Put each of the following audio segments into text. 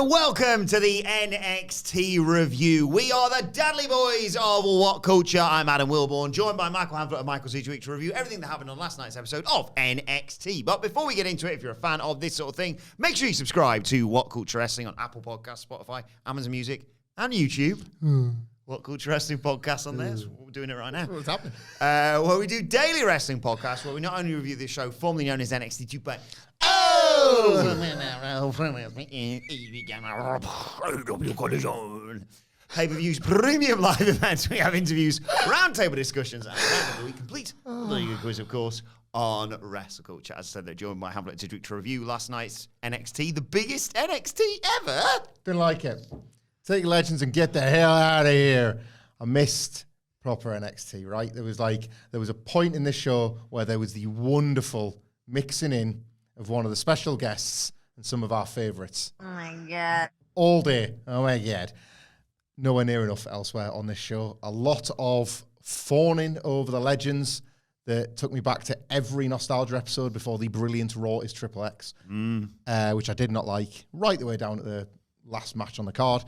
And welcome to the NXT review. We are the Dadley Boyz of WhatCulture. I'm Adam Wilborn, joined by Michael Hamflett and Michael Sidgwick to review everything that happened on last night's episode of NXT. But before we get into it, if you're a fan of this sort of thing, make sure you subscribe to WhatCulture Wrestling on Apple Podcasts, Spotify, Amazon Music, and YouTube. WhatCulture Wrestling Podcast on there. So we're doing it right now. What's happening? Where we do daily wrestling podcasts, where we not only review this show, formerly known as NXT 2, but pay-per-views, premium live events. We have interviews, roundtable discussions, and we complete the quiz, of course, on WrestleCulture. As I said, they're joined by Hamlet to review last night's NXT, the biggest NXT ever. Didn't like it. Take legends and get the hell out of here. I missed proper NXT, right? There was a point in this show where there was the wonderful mixing in of one of the special guests and some of our favorites. Oh my God. All day. Oh my God. Nowhere near enough elsewhere on this show. A lot of fawning over the legends that took me back to every nostalgia episode before the brilliant Raw is Triple X, which I did not like, right the way down to the last match on the card.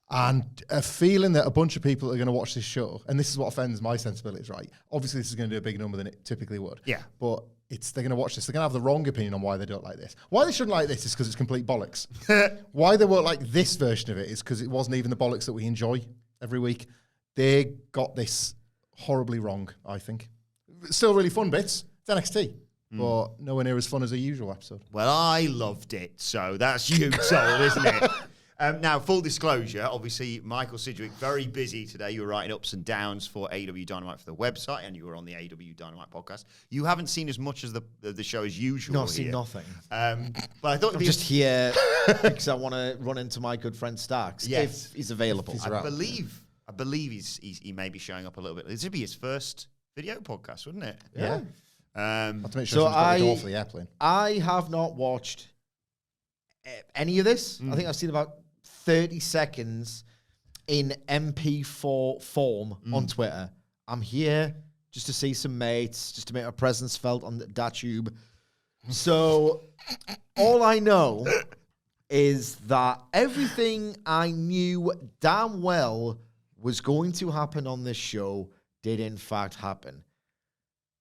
And a feeling that a bunch of people are going to watch this show, and this is what offends my sensibilities, right? Obviously, this is going to do a bigger number than it typically would. Yeah. But they're going to watch this. They're going to have the wrong opinion on why they don't like this. Why they shouldn't like this is because it's complete bollocks. Why they won't like this version of it is because it wasn't even the bollocks that we enjoy every week. They got this horribly wrong, I think. Still really fun bits. It's NXT. But nowhere near as fun as a usual episode. Well, I loved it, so that's you told, isn't it? Now, full disclosure, obviously, Michael Sidgwick, very busy today. You were writing ups and downs for AEW Dynamite for the website, and you were on the AEW Dynamite podcast. You haven't seen as much as the show as usual. Not seen nothing. But I thought I'm just here because I want to run into my good friend Starks if he's available. I believe he may be showing up a little bit. This would be his first video podcast, wouldn't it? Yeah. To make sure she's got the door for the airplane. I have not watched any of this. I think I've seen about 30 seconds in MP4 form on Twitter. I'm here just to see some mates, just to make my presence felt on that tube. So all I know is that everything I knew damn well was going to happen on this show did in fact happen.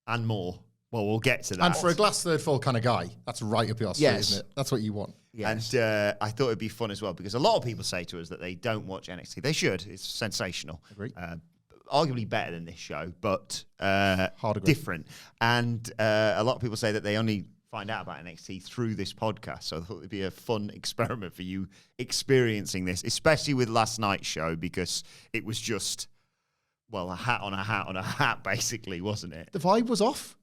And more. Well, we'll get to that. And for a glass third full kind of guy, that's right up your street, isn't it? That's what you want. Yes. And I thought it'd be fun as well because a lot of people say to us that they don't watch NXT. They should. It's sensational. Agreed. Arguably better than this show, but Hard agree. different. And a lot of people say that they only find out about NXT through this podcast. So I thought it'd be a fun experiment for you experiencing this, especially with last night's show because it was just, well, a hat on a hat on a hat, basically, wasn't it? The vibe was off.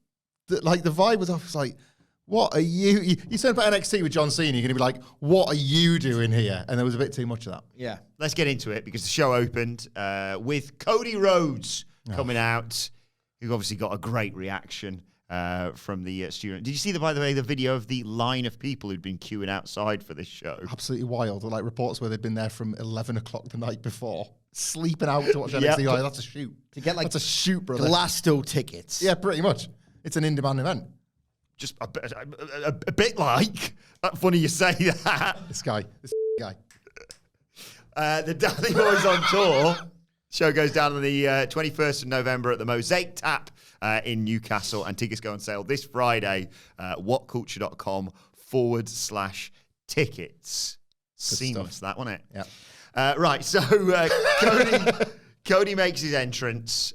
The vibe was off. It's like, what are you said about NXT with John Cena, you're going to be like, what are you doing here? And there was a bit too much of that. Yeah. Let's get into it because the show opened with Cody Rhodes coming out, who obviously got a great reaction from the student. Did you see, by the way, the video of the line of people who'd been queuing outside for this show? Absolutely wild. Like reports where they'd been there from 11 o'clock the night before, sleeping out to watch NXT. Like, that's a shoot. To get that's a shoot, brother. Glasto tickets. Yeah, pretty much. It's an in-demand event. Just a bit like. Funny you say that. This guy. The Dadley Boyz on tour. Show goes down on the 21st of November at the Mosaic Tap in Newcastle, and tickets go on sale this Friday. WhatCulture.com/tickets. Seamless, stuff. that, wasn't it? Yeah. Right, so Cody makes his entrance.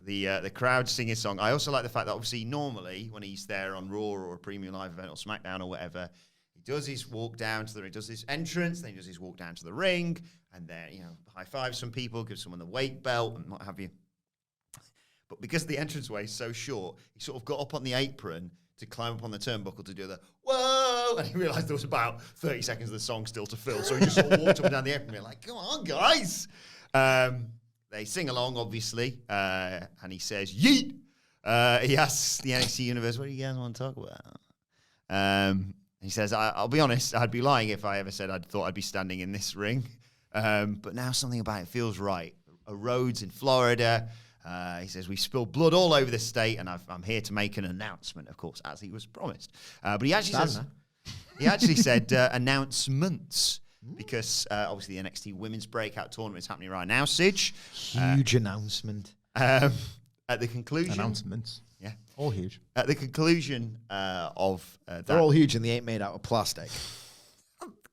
The crowd sing his song. I also like the fact that obviously normally when he's there on Raw or a premium live event or SmackDown or whatever, he does his walk down to he does his entrance, then he does his walk down to the ring, and then, high five some people, give someone the weight belt and what have you. But because the entranceway is so short, he sort of got up on the apron to climb up on the turnbuckle to do the whoa, and he realized there was about 30 seconds of the song still to fill, so he just sort of walked up and down the apron and like, come on, guys. They sing along, obviously, and he says, yeet. He asks the NXT universe, what do you guys want to talk about? He says, I'll be honest, I'd be lying if I ever said I thought I'd be standing in this ring. But now something about it feels right. A Rhodes in Florida. He says, we spilled blood all over the state, and I'm here to make an announcement, of course, as he was promised. But he actually says... He actually said announcements because obviously the NXT Women's Breakout Tournament is happening right now, Sidge. Huge announcement. At the conclusion... Announcements. Yeah. All huge. At the conclusion of that... They're all huge and they ain't made out of plastic.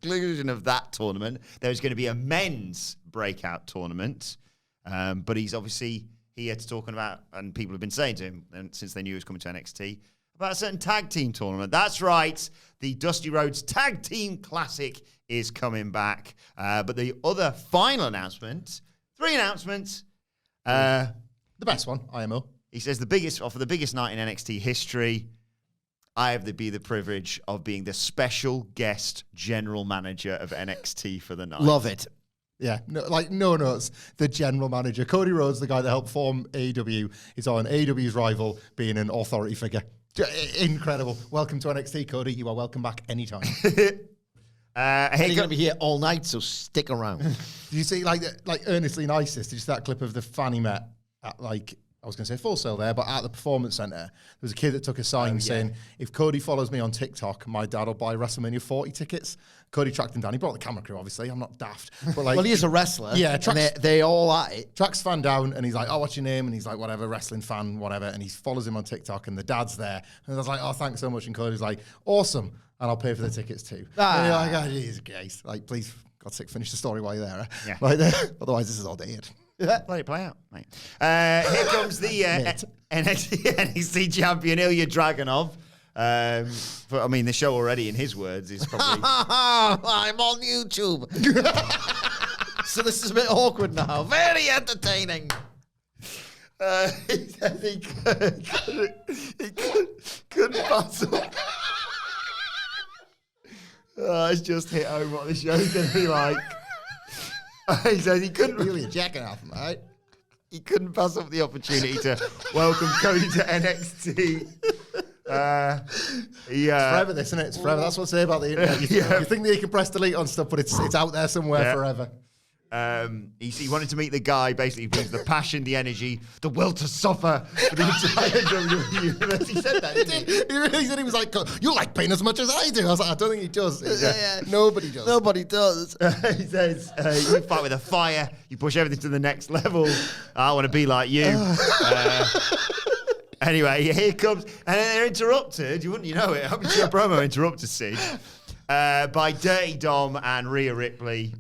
Conclusion of that tournament, there's going to be a men's breakout tournament, but he's obviously here to talk about, and people have been saying to him, and since they knew he was coming to NXT, about a certain tag team tournament. That's right, the Dusty Rhodes Tag Team Classic is coming back, but the other final announcement, 3 announcements. The best one, IMO. He says the biggest night in NXT history. I have the privilege of being the special guest general manager of NXT for the night. Love it. Yeah, no notes. The general manager, Cody Rhodes, the guy that helped form AEW, is on AEW's rival, being an authority figure. Incredible. Welcome to NXT, Cody. You are welcome back anytime. You're going to be here all night, so stick around. Did you see, like Earnestly Nicest? Did you see that clip of the fan he met at, I was going to say Full Sail there, but at the Performance Center, there was a kid that took a sign saying, if Cody follows me on TikTok, my dad will buy WrestleMania 40 tickets. Cody tracked him down. He brought the camera crew, obviously. I'm not daft. But Well, he is a wrestler. Yeah, they all at it. tracks fan down, and he's like, oh, what's your name? And he's like, whatever, wrestling fan, whatever. And he follows him on TikTok, and the dad's there. And I was like, oh, thanks so much. And Cody's like, awesome. And I'll pay for the tickets too. And you're like, oh, Jesus Christ. Like, please, God's sake, finish the story while you're there. Yeah. Otherwise, this is all day. Let it play out, mate. Here comes the NXT champion, Ilya Dragunov. I mean, the show already, in his words, is probably... I'm on YouTube. So this is a bit awkward now. Very entertaining. He said he couldn't pass up. It's just hit home what the show's going to be like. He says he couldn't Really jacking off, mate. He couldn't pass up the opportunity to welcome Cody to NXT. Forever, this, isn't it? It's forever. That's what I say about the internet. You think that you can press delete on stuff, but it's out there somewhere forever. He wanted to meet the guy, basically, who brings the passion, the energy, the will to suffer for the entire WWE universe. He said that, didn't he? He really said, he was like, you like pain as much as I do. I was like, I don't think he does. Nobody does. Nobody does. He says, you fight with a fire, you push everything to the next level. I want to be like you. Anyway, here comes, and they're interrupted. You know it. I'm sure promo interrupted, Sid, by Dirty Dom and Rhea Ripley.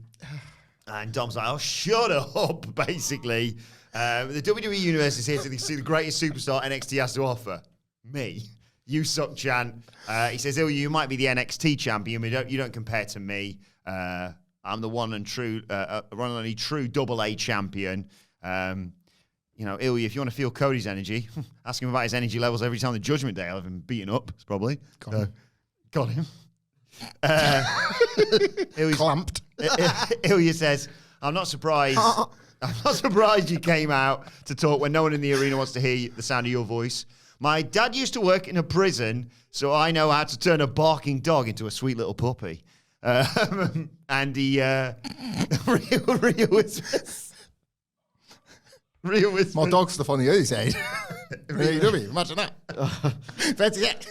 And Dom's like, oh, shut up, basically. The WWE Universe is here to see the greatest superstar NXT has to offer. Me. You suck, chant. He says, Ilya, you might be the NXT champion, but you don't compare to me. I'm the one and only true AA champion. Ilya, if you want to feel Cody's energy, ask him about his energy levels every time the Judgment Day. I'll have him beaten up, probably. Got him. Clamped. Ilya says, I'm not surprised. I'm not surprised you came out to talk when no one in the arena wants to hear the sound of your voice. My dad used to work in a prison, so I know how to turn a barking dog into a sweet little puppy. And he Rhea whispers. More dog stuff on the other side. AEW, imagine that. Fancy it.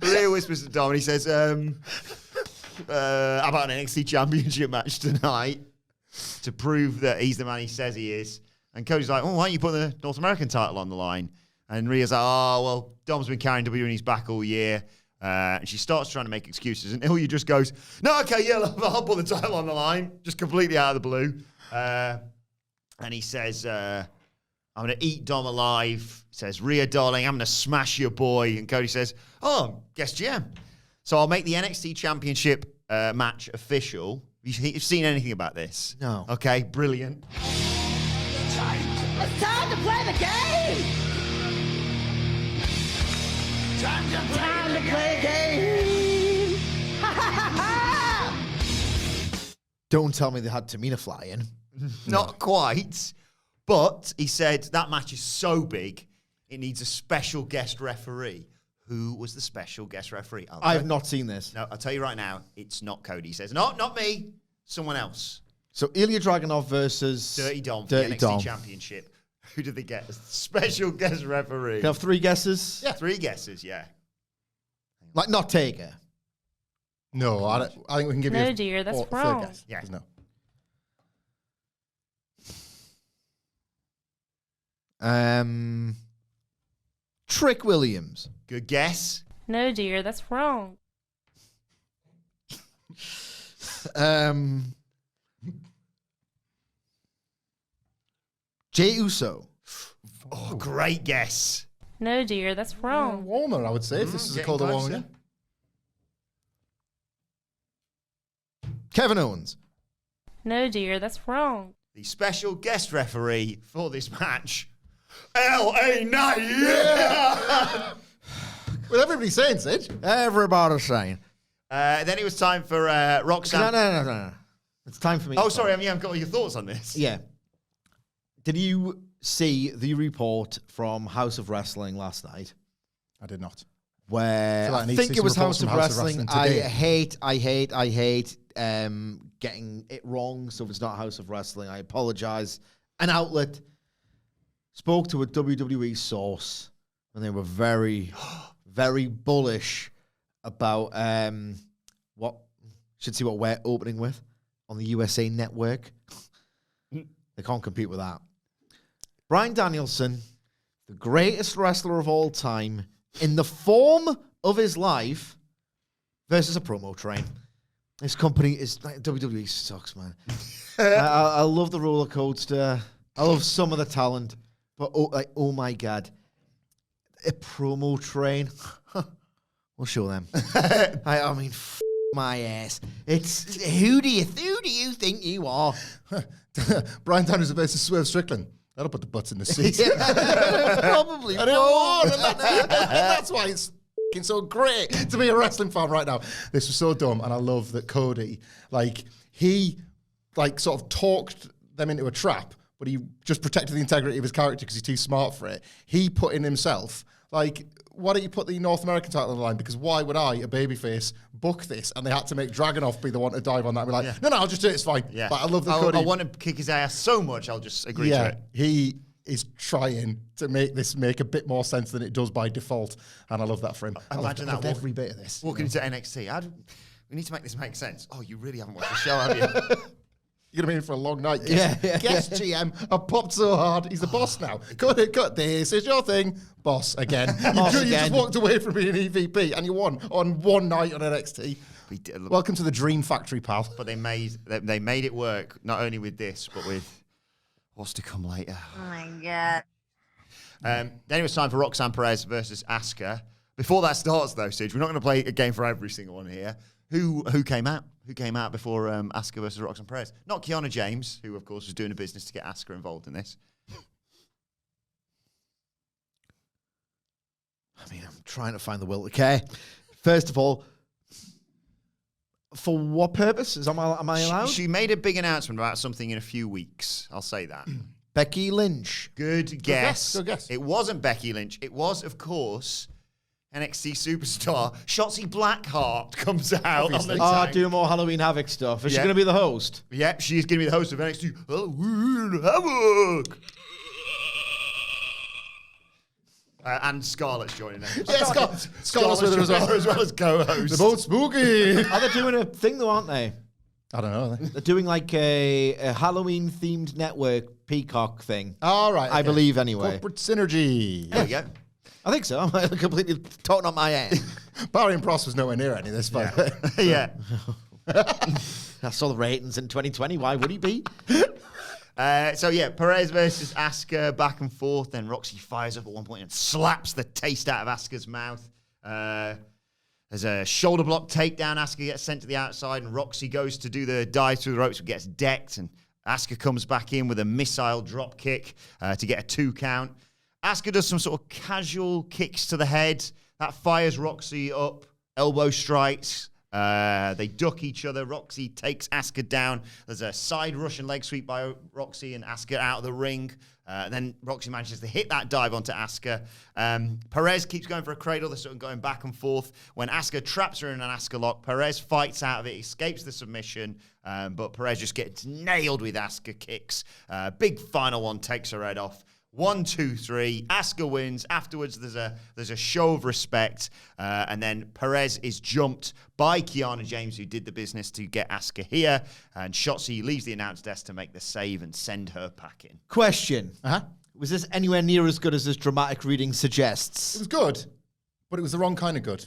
Rhea whispers to Dom and he says, how about an NXT Championship match tonight to prove that he's the man he says he is? And Cody's like, why don't you put the North American title on the line? And Rhea's like, well, Dom's been carrying WWE in his back all year. And she starts trying to make excuses. And Ilya just goes, no, okay, yeah, I'll put the title on the line. Just completely out of the blue. And he says, I'm going to eat Dom alive. He says, Rhea, darling, I'm going to smash your boy. And Cody says, guest GM. So I'll make the NXT Championship match official. You've seen anything about this? No. Okay, brilliant. It's time to play the game! Time to play the game! Ha ha ha ha! Don't tell me they had Tamina fly in. Not quite. But he said that match is so big, it needs a special guest referee. Who was the special guest referee? I have not seen this. No, I'll tell you right now, it's not Cody. He says, no, not me, someone else. So Ilya Dragunov versus Dirty Dom for the NXT Championship. Who did they get? A special guest referee. You have 3 guesses? Yeah. 3 guesses, yeah. Hang Like, not Taker. No, I think we can give you No, dear, that's third wrong. guess. Yeah. No. Trick Williams. Good guess. No, dear, that's wrong. Jey Uso. Oh, great guess. No, dear, that's wrong. Warmer, I would say, if this is a Getting colder one. closer. Kevin Owens. No, dear, that's wrong. The special guest referee for this match, LA Knight. Yeah! With everybody saying, Sid. Everybody saying. Then it was time for Roxanne. No. It's time for me. Oh, sorry, I've got all your thoughts on this. Yeah. Did you see the report from House of Wrestling last night? I did not. Where feel like I I need to think see it was some House of reports from Wrestling. House of Wrestling I today. hate getting it wrong. So if it's not House of Wrestling, I apologize. An outlet spoke to a WWE source, and they were very, very bullish about what should see what we're opening with on the USA Network. They can't compete with that. Bryan Danielson, the greatest wrestler of all time, in the form of his life, versus a promo train. This company is like, WWE sucks, man. I love the roller coaster. I love some of the talent, but oh my god, a promo train. We'll show them. I mean, my ass. It's who do you think you are? Bryan Danielson versus Swerve Strickland. That'll put the butts in the seats. Probably. I don't want it. That's why it's fucking so great to be a wrestling fan right now. This was so dumb, and I love that Cody, he sort of talked them into a trap, but he just protected the integrity of his character because he's too smart for it. He put in himself, why don't you put the North American title on the line? Because why would I, a babyface, book this? And they had to make Dragonov be the one to dive on that and be like, no, I'll just do it, it's fine. Yeah. But I love that Cody. I want to kick his ass so much, I'll just agree to it. He is trying to make this make a bit more sense than it does by default. And I love that for him. Imagine I loved that every bit of this. Walking into NXT. We need to make this make sense. Oh, you really haven't watched the show, have you? You're going to be in for a long night. Yeah. Guess GM. I popped so hard. He's the boss now. Cut this. It's your thing. Boss again. You just walked away from being an EVP and you won on one night on NXT. Welcome to the Dream Factory, pal. But they made it work, not only with this, but with what's to come later. Oh my god. Then it was time for Roxanne Perez versus Asuka. Before that starts, though, Sid, we're not going to play a game for every single one here. Who came out? Who came out before Asuka versus Roxanne Perez? Not Kiana James, who, of course, was doing a business to get Asuka involved in this. I mean, I'm trying to find the will to care. First of all, for what purpose? Am I allowed? She made a big announcement about something in a few weeks. I'll say that. Becky Lynch. Good guess. Good guess. It wasn't Becky Lynch. It was, of course, NXT superstar Shotzi Blackheart comes out on the tank. Do more Halloween Havoc stuff. Is she Yeah. going to be the host? Yep, she's going to be the host of NXT Halloween Havoc. And Scarlett's joining her. Yeah, Scarlett's with her as well. As well as co-host. They're both spooky. Are they doing a thing though, aren't they? I don't know. They're doing like a Halloween-themed network Peacock thing. All right. I believe anyway. Corporate synergy. There we go. I think so. I'm completely talking on my end. Barry and Pross was nowhere near any of this, by the way. Yeah. I saw the ratings in 2020. Why would he be? Perez versus Asuka, back and forth. Then Roxy fires up at one point and slaps the taste out of Asuka's mouth. There's a shoulder block takedown. Asuka gets sent to the outside, and Roxy goes to do the dive through the ropes, but gets decked. And Asuka comes back in with a missile drop kick to get a 2 count. Asuka does some sort of casual kicks to the head. That fires Roxy up. Elbow strikes. They duck each other. Roxy takes Asuka down. There's a side Russian leg sweep by Roxy and Asuka out of the ring. Then Roxy manages to hit that dive onto Asuka. Perez keeps going for a cradle. They're sort of going back and forth. When Asuka traps her in an Asuka lock, Perez fights out of it, escapes the submission, but Perez just gets nailed with Asuka kicks. Big final one takes her head off. 1, 2, 3. Asuka wins. Afterwards, there's a show of respect. And then Perez is jumped by Kiana James, who did the business to get Asuka here. And Shotzi leaves the announce desk to make the save and send her packing. Question. Uh-huh. Was this anywhere near as good as this dramatic reading suggests? It was good, but it was the wrong kind of good.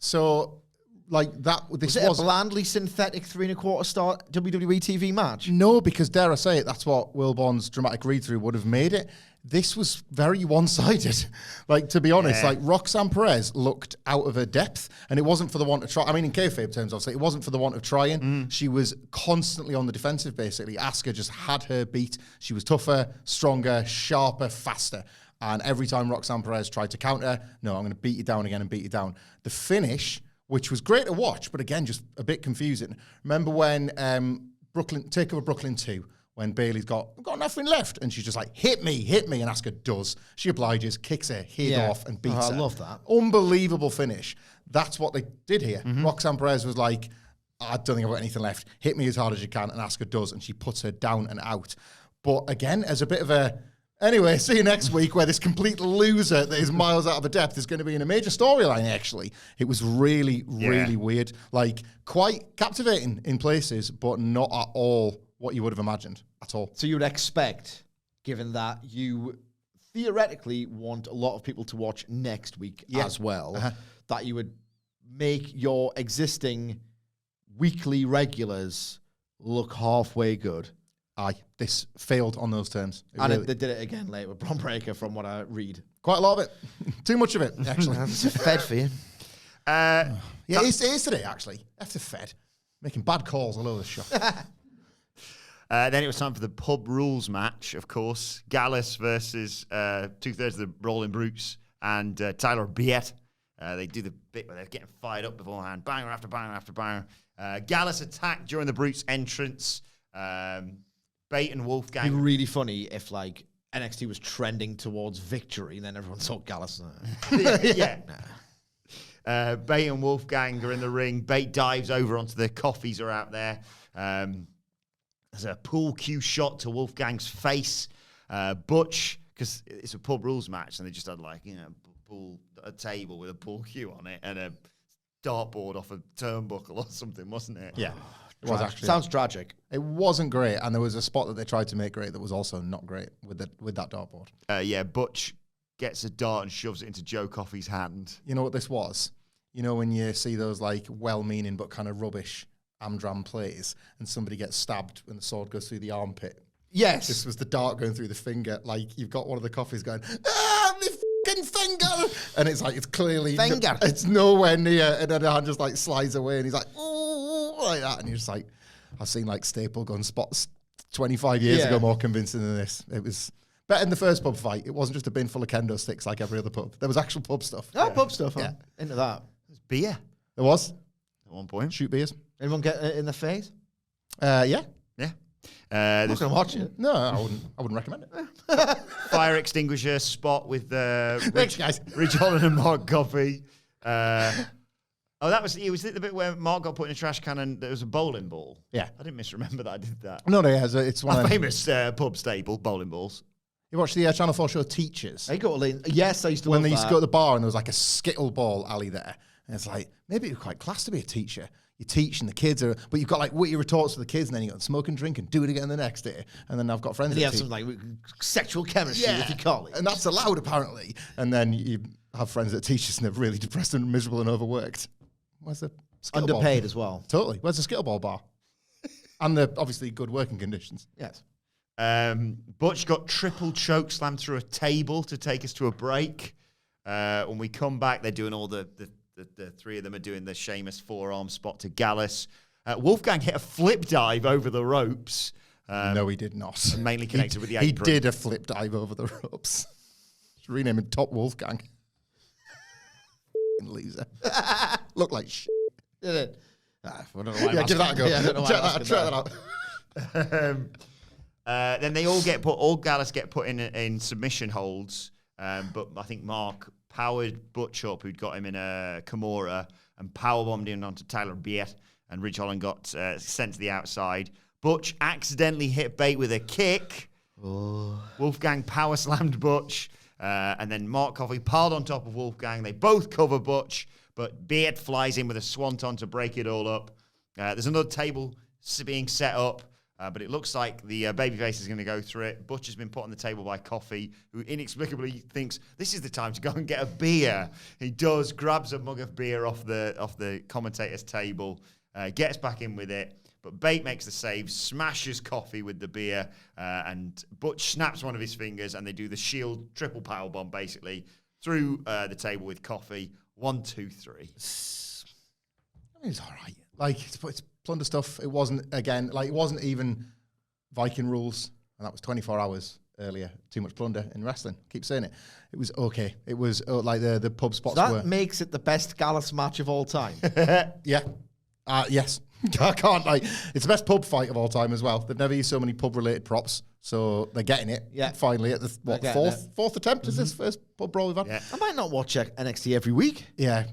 So, like that, this Was it a blandly synthetic 3 1/4 star WWE TV match? No, because dare I say it, that's what Wilborn's dramatic read-through would have made it. This was very one-sided. Like, to be honest, like Roxanne Perez looked out of her depth, and it wasn't for the want of trying. I mean, in kayfabe terms, obviously, it wasn't for the want of trying. She was constantly on the defensive, basically. Asuka just had her beat. She was tougher, stronger, sharper, faster. And every time Roxanne Perez tried to counter, no, I'm going to beat you down again and beat you down. The finish, which was great to watch, but again, just a bit confusing. Remember when Takeover Brooklyn 2, when Bayley's got nothing left, and she's just like, hit me, and Asuka does. She obliges, kicks her head off, and beats her. I love that. Unbelievable finish. That's what they did here. Roxanne Perez was like, I don't think I've got anything left. Hit me as hard as you can, and Asuka does, and she puts her down and out. But again, as a bit of a... Anyway, see you next week, where this complete loser that is miles out of her depth is going to be in a major storyline, actually. It was really, really weird. Like, quite captivating in places, but not at all what you would have imagined at all. So you would expect, given that you theoretically want a lot of people to watch next week as well, that you would make your existing weekly regulars look halfway good. Aye, this failed on those terms. They did it again later with Bron Breakker, from what I read. Quite a lot of it. Too much of it, actually. It's fed for you. Yeah, it is today, actually. After Fed. Making bad calls all over the shop. Then it was time for the pub rules match, of course. Gallus versus 2/3 of the Brawling Brutes and Tyler Bate. They do the bit where they're getting fired up beforehand. Banger after banger after banger. Gallus attacked during the Brutes' entrance. Bate and Wolfgang. It'd be really funny if, like, NXT was trending towards victory and then everyone saw Gallus. Yeah. Bate and Wolfgang are in the ring. Bate dives over onto the coffees are out there. There's a pool cue shot to Wolfgang's face. Butch, because it's a pub rules match, and they just had, like, a table with a pool cue on it and a dartboard off a turnbuckle or something, wasn't it? Yeah. It was actually. Sounds tragic. It wasn't great, and there was a spot that they tried to make great that was also not great with that dartboard. Butch gets a dart and shoves it into Joe Coffey's hand. You know what this was? You know when you see those, like, well-meaning but kind of rubbish Amdram plays, and somebody gets stabbed when the sword goes through the armpit? Yes. This was the dart going through the finger. Like, you've got one of the Coffeys going, ah, my fucking finger! And it's like, it's clearly... Finger. It's nowhere near, and then the hand just, like, slides away, and he's like, ooh, like that. And you're just like, I've seen, like, staple gun spots 25 years ago more convincing than this. It was better than the first pub fight. It wasn't just a bin full of kendo sticks like every other pub. There was actual pub stuff. Oh, pub stuff. Yeah. Into that. There's beer There was. at one point. Shoot beers. Anyone get it in the face? Yeah. Yeah. I'm not There's going to watch it. No, I wouldn't recommend it. fire extinguisher spot with Thanks, guys. Ridge Holland and Mark Coffey. That was it the bit where Mark got put in a trash can and there was a bowling ball? Yeah. I didn't misremember that I did that. No, it's one A of them. famous pub staple, bowling balls. You watched the Channel 4 show Teachers? I go to yes, I used to When love they used that. to go to the bar and there was like a skittle ball alley there. And it's like, maybe it'd be quite class to be a teacher. You teach and the kids are, but you've got like witty retorts for the kids and then you got smoke and drink and do it again the next day. And then I've got friends And that you have teach. some like sexual chemistry with your colleagues. And that's allowed apparently. And then you have friends that teach us and they're really depressed and miserable and overworked. Where's the skittle ball? Underpaid as well. Totally. Where's the skittleball bar? And the obviously good working conditions. Yes. Butch got triple choke slammed through a table to take us to a break. When we come back, they're doing all the three of them are doing the Sheamus forearm spot to Gallus. Wolfgang hit a flip dive over the ropes. No, he did not. Mainly connected with the He apron. did a flip dive over the ropes. Should rename him Top Wolfgang. Loser. Look like shit. Did it? I don't know why I'm Give that a go. Yeah, I don't know why Check I'm that out. Then they all Gallus get put in submission holds. But I think Mark powered Butch up, who'd got him in a Kimura, and powerbombed him onto Tyler Bate, and Ridge Holland got sent to the outside. Butch accidentally hit Bate with a kick, Wolfgang power slammed Butch. And then Mark Coffey piled on top of Wolfgang. They both cover Butch, but Beard flies in with a swanton to break it all up. There's another table being set up, but it looks like the babyface is going to go through it. Butch has been put on the table by Coffey, who inexplicably thinks this is the time to go and get a beer. He does, grabs a mug of beer off the commentator's table, gets back in with it. But Bate makes the save, smashes Coffey with the beer, and Butch snaps one of his fingers, and they do the Shield triple powerbomb, basically, through the table with Coffey. 1, 2, 3. I mean, it's all right. Like, it's plunder stuff. It wasn't, again, like, it wasn't even Viking rules, and that was 24 hours earlier. Too much plunder in wrestling. Keep saying it. It was okay. It was, like, the pub spots were... That makes it the best Gallus match of all time. Yeah. Yes. I can't, like, it's the best pub fight of all time as well. They've never used so many pub-related props, so they're getting it. Yeah. Finally, at the fourth attempt is this first pub brawl we've had? Yeah. I might not watch NXT every week. Yeah.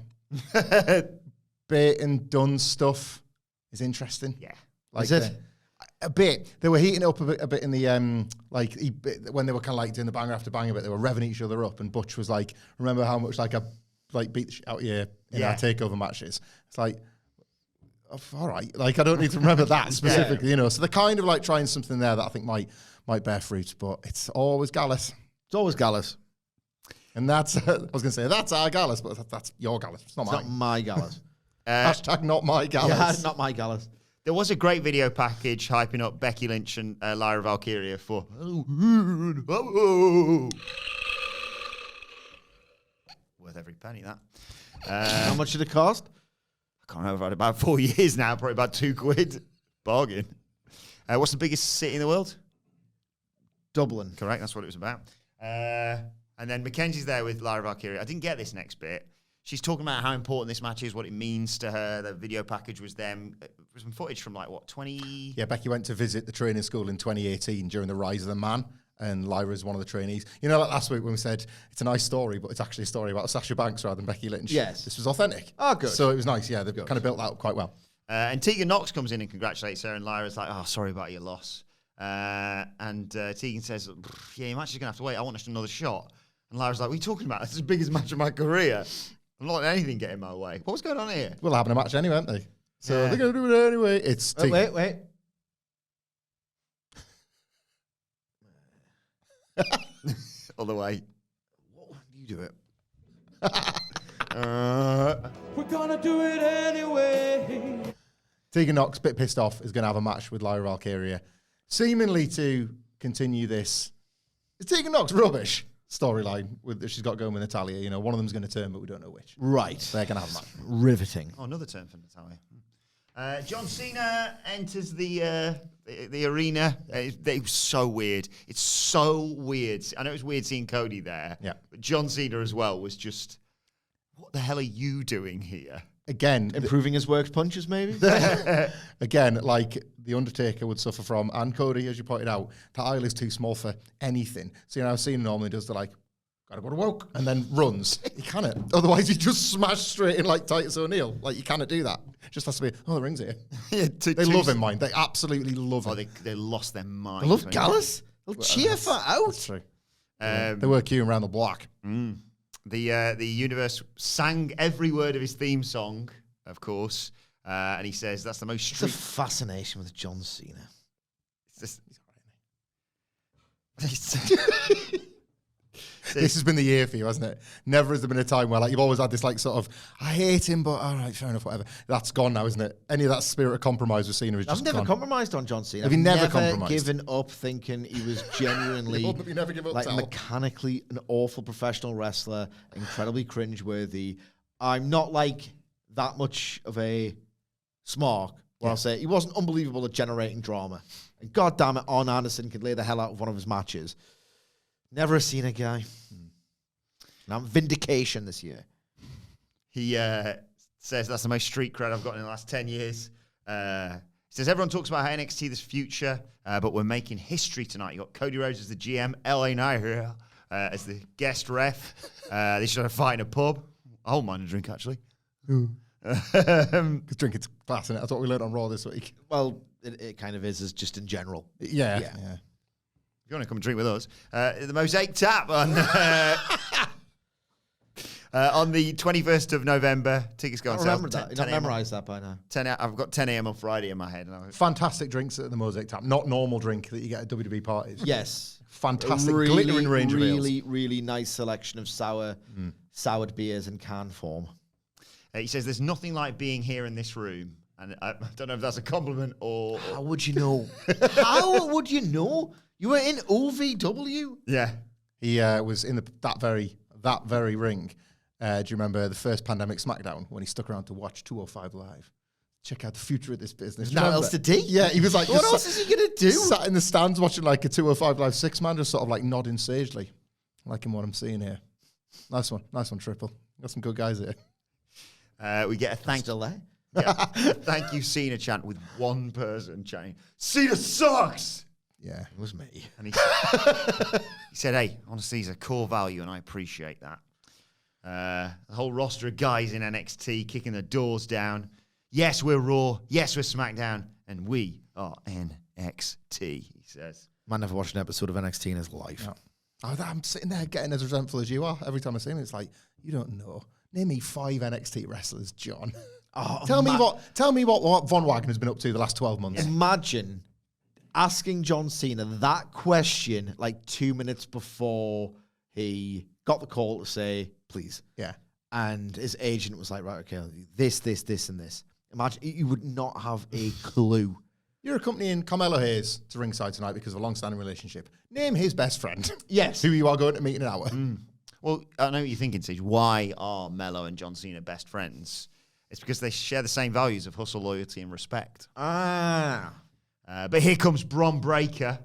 Bate and Dunn stuff is interesting. Yeah. Like Is it? A bit. They were heating up a bit in the when they were kind of like doing the banger after banger bit. They were revving each other up, and Butch was like, "Remember how much like I beat the shit out of you in our takeover matches?" It's like, all right, like I don't need to remember that specifically, you know. So they're kind of like trying something there that I think might bear fruit, but it's always Gallus, It's always Gallus. and that's I was gonna say that's our Gallus, but that's your Gallus. It's not It's mine. not my Gallus. Hashtag not my Gallus. Yeah, not my Gallus. There was a great video package hyping up Becky Lynch and Lyra Valkyria for... Worth every penny, that. How much did it cost? I can't remember, about 4 years now, probably about £2. Bargain. What's the biggest city in the world? Dublin. Correct, that's what it was about. And then Mackenzie's there with Lyra Valkyria. I didn't get this next bit. She's talking about how important this match is, what it means to her. The video package was them. It was some footage from 20... Yeah, Becky went to visit the training school in 2018 during the Rise of the Man, and Lyra's one of the trainees. You know, like last week when we said it's a nice story, but it's actually a story about Sasha Banks rather than Becky Lynch. Yes. This was authentic. Oh, good. So it was nice, yeah. They've kind of built that up quite well. And Tegan Knox comes in and congratulates her, and Lyra's like, "Oh, sorry about your loss." And Tegan says, "Yeah, your match is going to have to wait. I want another shot." And Lyra's like, "What are you talking about? This is the biggest match of my career. I'm not letting anything get in my way. What's going on here?" We'll have a match anyway, aren't they? So Yeah. they're going to do it anyway. It's Tegan. Wait. Other way. You do it. We're gonna do it anyway. Tegan Knox, bit pissed off, is going to have a match with Lyra Valkyria, seemingly to continue this. Is Tegan Knox rubbish storyline that she's got going with Natalia? You know, one of them's going to turn, but we don't know which. Right. They're going to have a match. Riveting. Oh, another turn for Natalia. John Cena enters the arena. It was so weird. It's so weird. I know it was weird seeing Cody there. Yeah. But John Cena as well was just, what the hell are you doing here? Again, Improving his work punches, maybe? again, like the Undertaker would suffer from, and Cody, as you pointed out, the aisle is too small for anything. So, you know, Cena normally does the gotta go to work, and then runs. You cannot. Otherwise, you just smash straight in like Titus O'Neil. Like, you cannot do that. It just has to be, the ring's here. Yeah, They love him, mind. They absolutely love him. They lost their mind. I love Gallus. They'll cheer for out. That's true. They were queuing around the block. The Universe sang every word of his theme song, of course, and he says that's the most It's a street. fascination with John Cena. This has been the year for you, hasn't it? Never has there been a time where you've always had this sort of, I hate him, but all right, fair enough, whatever. That's gone now, isn't it? Any of that spirit of compromise with Cena is just I've never gone. compromised on John Cena. Have you I've never compromised? given up thinking he was genuinely You never give up, Tal. mechanically an awful professional wrestler, incredibly cringeworthy. I'm not that much of a smark where I'll say he wasn't unbelievable at generating drama. And God damn it, Arn Anderson could lay the hell out of one of his matches. Never a Cena guy. And I'm vindication this year. He says that's the most street cred I've got in the last 10 years. He says everyone talks about how NXT this future, but we're making history tonight. You got Cody Rhodes as the GM, LA Knight as the guest ref. They should have a fight in a pub. I won't mind a drink, actually. Because drinking's class, innit? That's what we learned on Raw this week. Well, it kind of is just in general. Yeah. If you want to come and drink with us, the Mosaic Tap on the 21st of November. Tickets go on sale. Remember that. You've memorised that by now. I've got 10 a.m. on Friday in my head. Fantastic drinks at the Mosaic Tap. Not normal drink that you get at WWE parties. Yes. Fantastic glittering range of ales. Really nice selection of soured beers in can form. He says there's nothing like being here in this room. And I don't know if that's a compliment or... How would you know? How would you know? You were in OVW? Yeah. He was in that very ring. Do you remember the first Pandemic SmackDown when he stuck around to watch 205 Live? Check out the future of this business. There's nothing else to do? Yeah, he was like... What else is he going to do? Sat in the stands watching like a 205 Live six-man, just sort of like nodding sagely. Liking what I'm seeing here. Nice one, Triple. Got some good guys here. We get a thank Still there? thank you Cena chant with one person chanting, Cena sucks! Yeah. It was me. And he said, hey, honestly, he's a core value, and I appreciate that. The whole roster of guys in NXT kicking the doors down. Yes, we're Raw. Yes, we're SmackDown. And we are NXT, he says. Man never watched an episode of NXT in his life. No. I'm sitting there getting as resentful as you are. Every time I see him, it's like, you don't know. Name me 5 NXT wrestlers, John. Tell me what Von Wagner's been up to the last 12 months. Imagine asking John Cena that question like 2 minutes before he got the call to say, please. Yeah. And his agent was like, right, okay, this, and this. Imagine, you would not have a clue. You're accompanying Carmelo Hayes to ringside tonight because of a long-standing relationship. Name his best friend. Yes. Who you are going to meet in an hour. Well, I know what you're thinking, Sage. Why are Melo and John Cena best friends? It's because they share the same values of hustle, loyalty, and respect. Ah. But here comes Bron Breakker.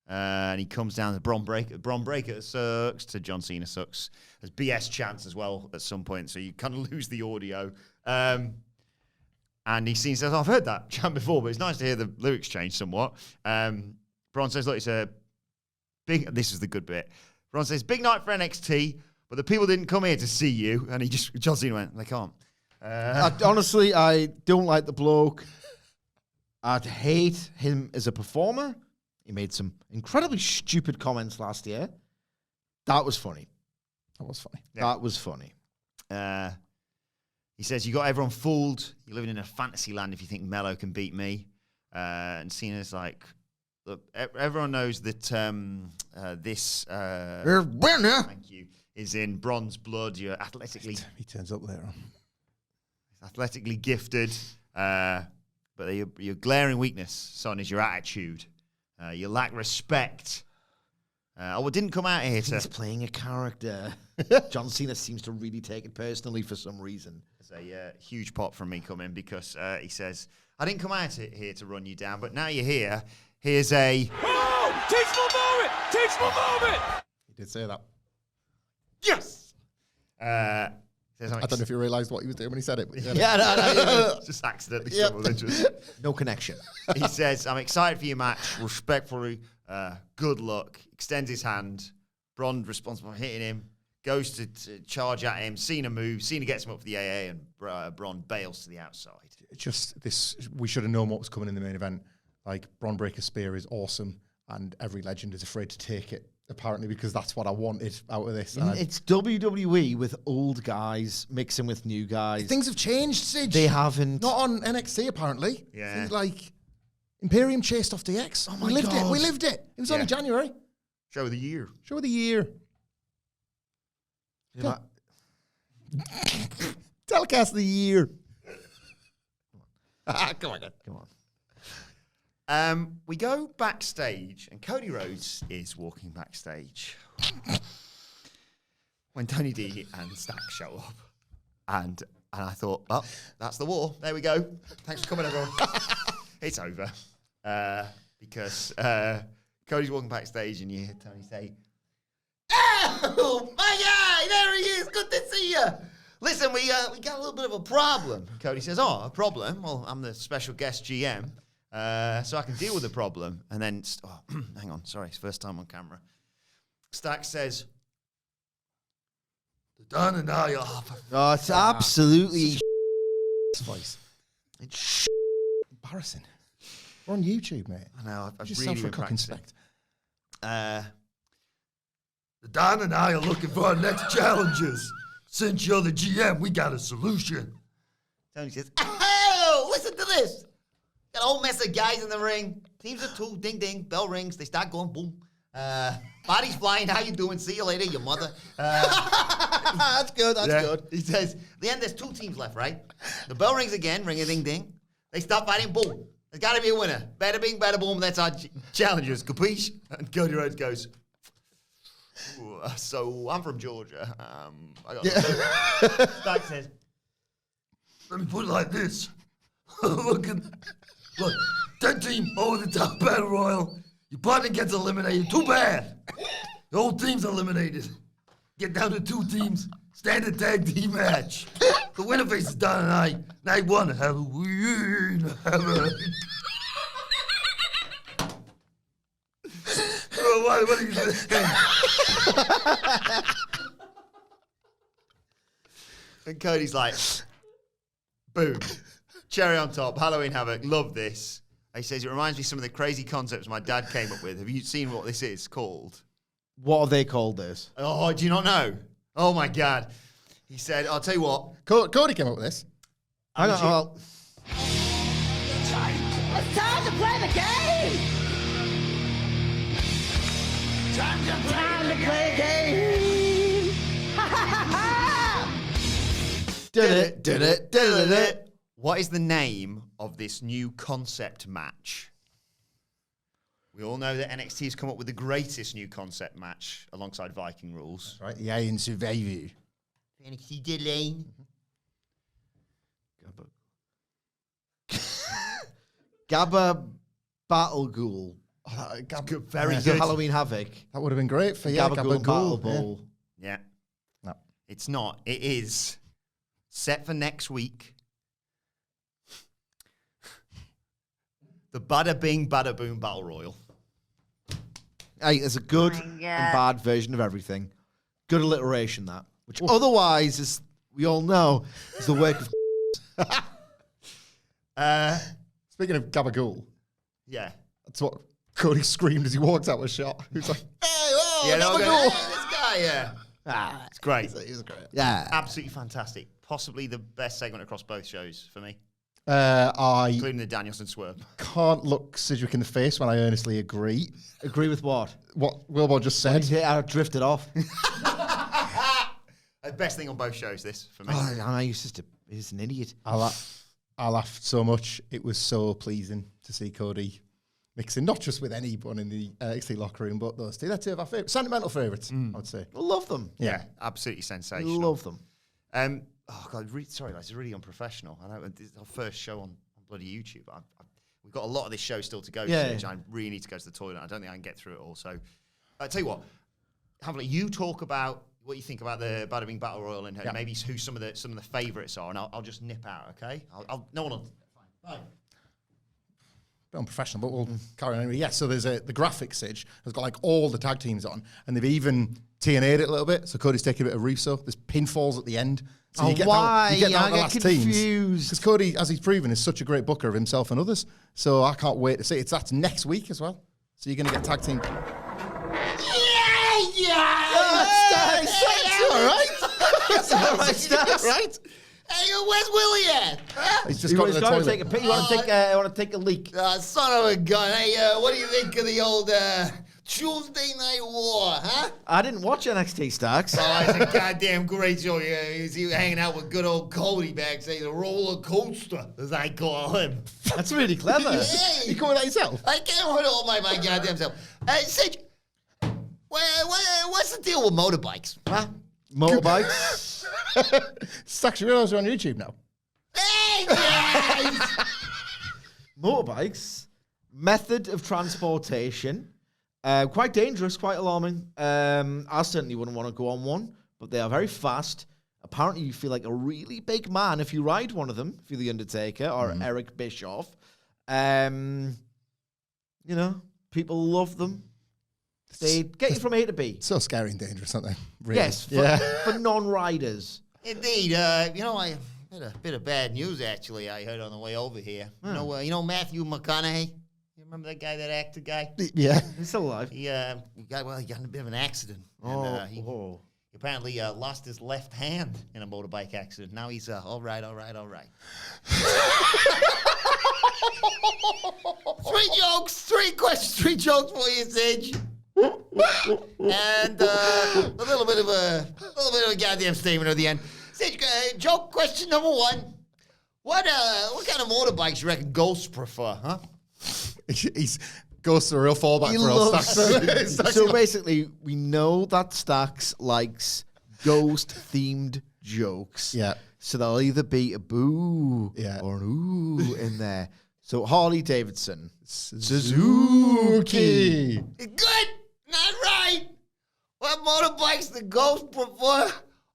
And he comes down to Bron Breakker. Bron Breakker sucks to John Cena sucks. There's BS chants as well at some point, so you kind of lose the audio. And he says, I've heard that chant before, but it's nice to hear the lyrics change somewhat. Bron says, look, it's a big... This is the good bit. Bron says, big night for NXT, but the people didn't come here to see you. And John Cena went, they can't. Honestly, I don't like the bloke. I'd hate him as a performer. He made some incredibly stupid comments last year. That was funny. That was funny. Yeah. That was funny. He says, you got everyone fooled. You're living in a fantasy land if you think Melo can beat me. And Cena's like, look, everyone knows that this thank you, is in Bron's blood. You're athletically... He turns up later on. Athletically gifted. But your glaring weakness, son, is your attitude. You lack respect. Didn't come out here to... He's playing a character. John Cena seems to really take it personally for some reason. It's a huge pop from me coming because he says, I didn't come out here to run you down, but now you're here. Here's a... Oh! Teachable moment! Teachable moment! He did say that. Yes! I don't know if you realised what he was doing when he said it. But he said Yeah, no. Just accidentally stumbled into it. No connection. He says, I'm excited for your match. Respectfully, good luck. Extends his hand. Bron responsible for hitting him. Goes to charge at him. Cena moves. Cena gets him up for the AA, and Bron bails to the outside. Just this, we should have known what was coming in the main event. Like, Bron Breakker's spear is awesome, and every legend is afraid to take it, apparently, because that's what I wanted out of this. It's WWE with old guys mixing with new guys. Things have changed, Sid. They haven't. Not on NXT, apparently. Yeah. Things like Imperium chased off DX. Oh my we lived God. it. We lived it. It was only January. Show of the year. Show of the year. You know, Telecast of the year. Come on. We go backstage, and Cody Rhodes is walking backstage when Tony D and Stack show up, and I thought, well, that's the war. There we go. Thanks for coming, everyone. It's over because Cody's walking backstage, and you hear Tony say, "Oh my God, there he is! Good to see you. Listen, we got a little bit of a problem." Cody says, "Oh, a problem? Well, I'm the special guest GM." So I can deal with the problem. And then, hang on, sorry, it's first time on camera. Stack says, "Done and now you're half." Oh, it's absolutely Voice. It's embarrassing. We're on YouTube, mate. I know, I've Just really for been cock practicing. inspect. Don and I are looking for our next challengers. Since you're the GM, we got a solution. Tony says, oh, listen to this. Got a whole mess of guys in the ring. Teams of two, ding, ding, bell rings. They start going, boom. Bodies flying, how you doing? See you later, your mother. That's good, that's good. He says, the end, there's two teams left, right? The bell rings again, ring-a-ding-ding. They stop fighting, boom. There's got to be a winner. Bada bing, bada boom, that's our challengers, capiche? And Cody Rhodes goes, so I'm from Georgia. I got Stark says, Let me put it like this. Look, 10-team over the top battle royal. Your partner gets eliminated. Too bad. The whole team's eliminated. Get down to 2 teams. Standard tag team match. The winner faces Don and I. Night 1, Halloween. What are you saying? and Cody's like, boom. Cherry on top, Halloween Havoc, love this. He says, it reminds me of some of the crazy concepts my dad came up with. Have you seen what this is called? What are they called this? Oh, do you not know? Oh, my God. He said, I'll tell you what. Cody came up with this. Hang on. It's time to play the game! Time to play the game! Ha ha ha ha! Did it. What is the name of this new concept match? We all know that NXT has come up with the greatest new concept match alongside Viking rules. Right, the Iron Survivor. NXT Deadline. Gabba Battle Ghoul. Very The good. Halloween Havoc. That would have been great for Gabba Ghoul Gabba Battle Ghoul. Bowl. Yeah. No. It's not. It is set for next week. The Bada Bing Bada Boom Battle Royal. Hey, it's a good and bad version of everything. Good alliteration, that. Which otherwise, as we all know, is the work of... Speaking of Gabagool, Yeah. that's what Cody screamed as he walked out of the shot. He was like, hey, whoa, Yeah, no, Gabagool. this guy, yeah. It's great. He was great. Yeah. Absolutely fantastic. Possibly the best segment across both shows for me, I including the Danielson swerve. can't look Sidgwick in the face when I earnestly agree. Agree with what? What Wilbur just said. I drifted off. The best thing on both shows, this, for me. He's an idiot. I laughed so much. It was so pleasing to see Cody mixing, not just with anyone in the NXT locker room, but those two. They're two of our sentimental favourites, I would say. I love them. Yeah, absolutely I sensational. love them. Oh, God, sorry, this is really unprofessional. I know this is our first show on bloody YouTube. We've got a lot of this show still to go, Yeah. which I really need to go to the toilet. I don't think I can get through it all. So, I'll tell you what, Hamlet, you talk about what you think about the Bada Bing Battle Royal and maybe who some of the favourites are, and I'll just nip out, okay? No one will. Fine. Bit unprofessional, but we'll carry on anyway. Yeah, so there's the graphic Sidge has got like all the tag teams on, and they've even TNA'd it a little bit. So Cody's taking a bit of Russo. There's pinfalls at the end. So you get why? You get down I to the get last teams. confused. Because Cody, as he's proven, is such a great booker of himself and others. So I can't wait to see it. That's next week as well. So you're going to get tag team. All right. Right? Hey, where's Willie at? Huh? He's just You got want to the to toilet. take a pic? You want to take a leak? Son of a gun. Hey, what do you think of the old Tuesday Night War, huh? I didn't watch NXT, Starks. Oh, it's a goddamn great show. He's hanging out with good old Cody backstage, the roller coaster, as I call him. That's really clever. Hey, You call that yourself? I can't hold all my goddamn self. Hey, Sidge, what's the deal with motorbikes, huh? Motorbikes. Stacks, you realise you're on YouTube now? Hey, guys! Motorbikes. Method of transportation. Quite dangerous, quite alarming. I certainly wouldn't want to go on one, but they are very fast. Apparently, you feel like a really big man if you ride one of them, if you're the Undertaker or Eric Bischoff. You know, people love them. They get you from A to B. So scary and dangerous, aren't they? Really? Yes, for non-riders. Indeed. I had a bit of bad news, actually, I heard on the way over here. You know Matthew McConaughey? You Remember that guy, that actor guy? Yeah. He's still alive. He got in a bit of an accident. And, he apparently lost his left hand in a motorbike accident. Now he's all right. 3 jokes, 3 questions, 3 jokes for you, Sage. And a little bit of a goddamn statement at the end. Sage, joke question number 1. What kind of motorbikes you reckon ghosts prefer, huh? He's Ghosts are a real fallback He for all loves Stacks. So basically, we know that Stacks likes ghost-themed jokes. Yeah. So there'll either be a boo or an ooh in there. So Harley Davidson. Suzuki. Good, not right. What motorbikes the ghosts prefer?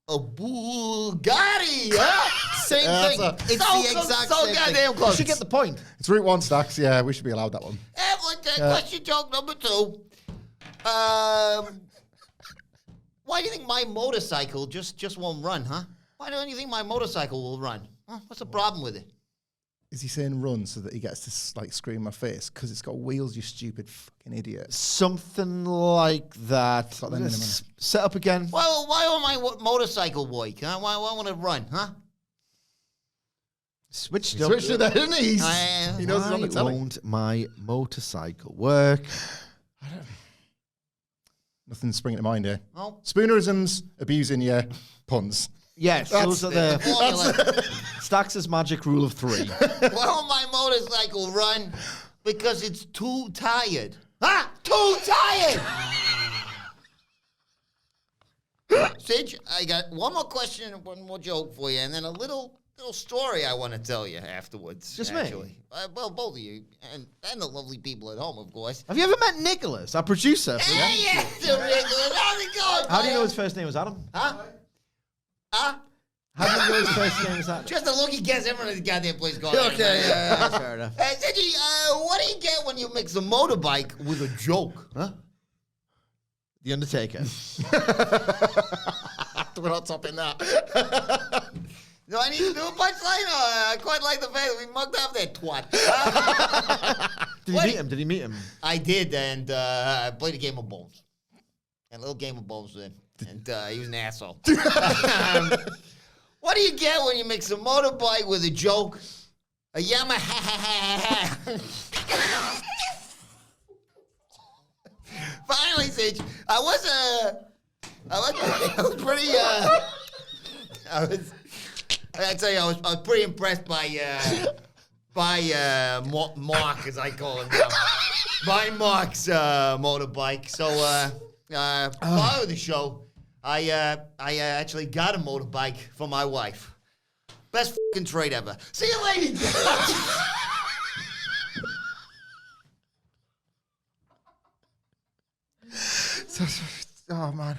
A Bugatti, huh? Same thing. It's the exact same goddamn thing. close. You should get the point. It's Route 1 Stacks. Yeah, we should be allowed that one. Question joke number 2. Why do you think my motorcycle just won't run, huh? Why don't you think my motorcycle will run? Huh? What's the problem with it? Is he saying run so that he gets to scream in my face? Because it's got wheels, you stupid fucking idiot. Something like that. Got them in a minute. Set up again. Why won't my motorcycle work? Huh? Why won't it run, huh? Switched He switched it there, didn't he? He knows it's on the Why telly. won't my motorcycle work? Nothing springing to mind here. Oh. Spoonerisms, abusing your puns. Yes, those are the Formula. Stacks' magic rule of 3. Why won't my motorcycle run? Because it's too tired. Huh? Too tired! Sidge, I got one more question and one more joke for you, and then a little story I want to tell you afterwards. Just actually. me? Well, both of you, and the lovely people at home, of course. Have you ever met Nicholas, our producer? Yeah, Nicholas. How's it going? How do you know his first name was Adam? Huh? Huh? How do you know his first name was Adam? Just a look he gets everyone in the goddamn place going. Okay, yeah, fair enough. Sidge, what do you get when you mix a motorbike with a joke? Huh? The Undertaker. We're not topping that. Do I need to do a punchline? I quite like the fact that we mugged off that twat. Did he meet him? I did, and I played a game of bones. And a little game of bones with him. And he was an asshole. What do you get when you mix a motorbike with a joke? A Yamaha. Finally, Sage, I was pretty, I tell you, I was pretty impressed by Mark, as I call him now. By Mark's motorbike. So, part of the show, I actually got a motorbike for my wife. Best fucking trade ever. See you later. Oh, man.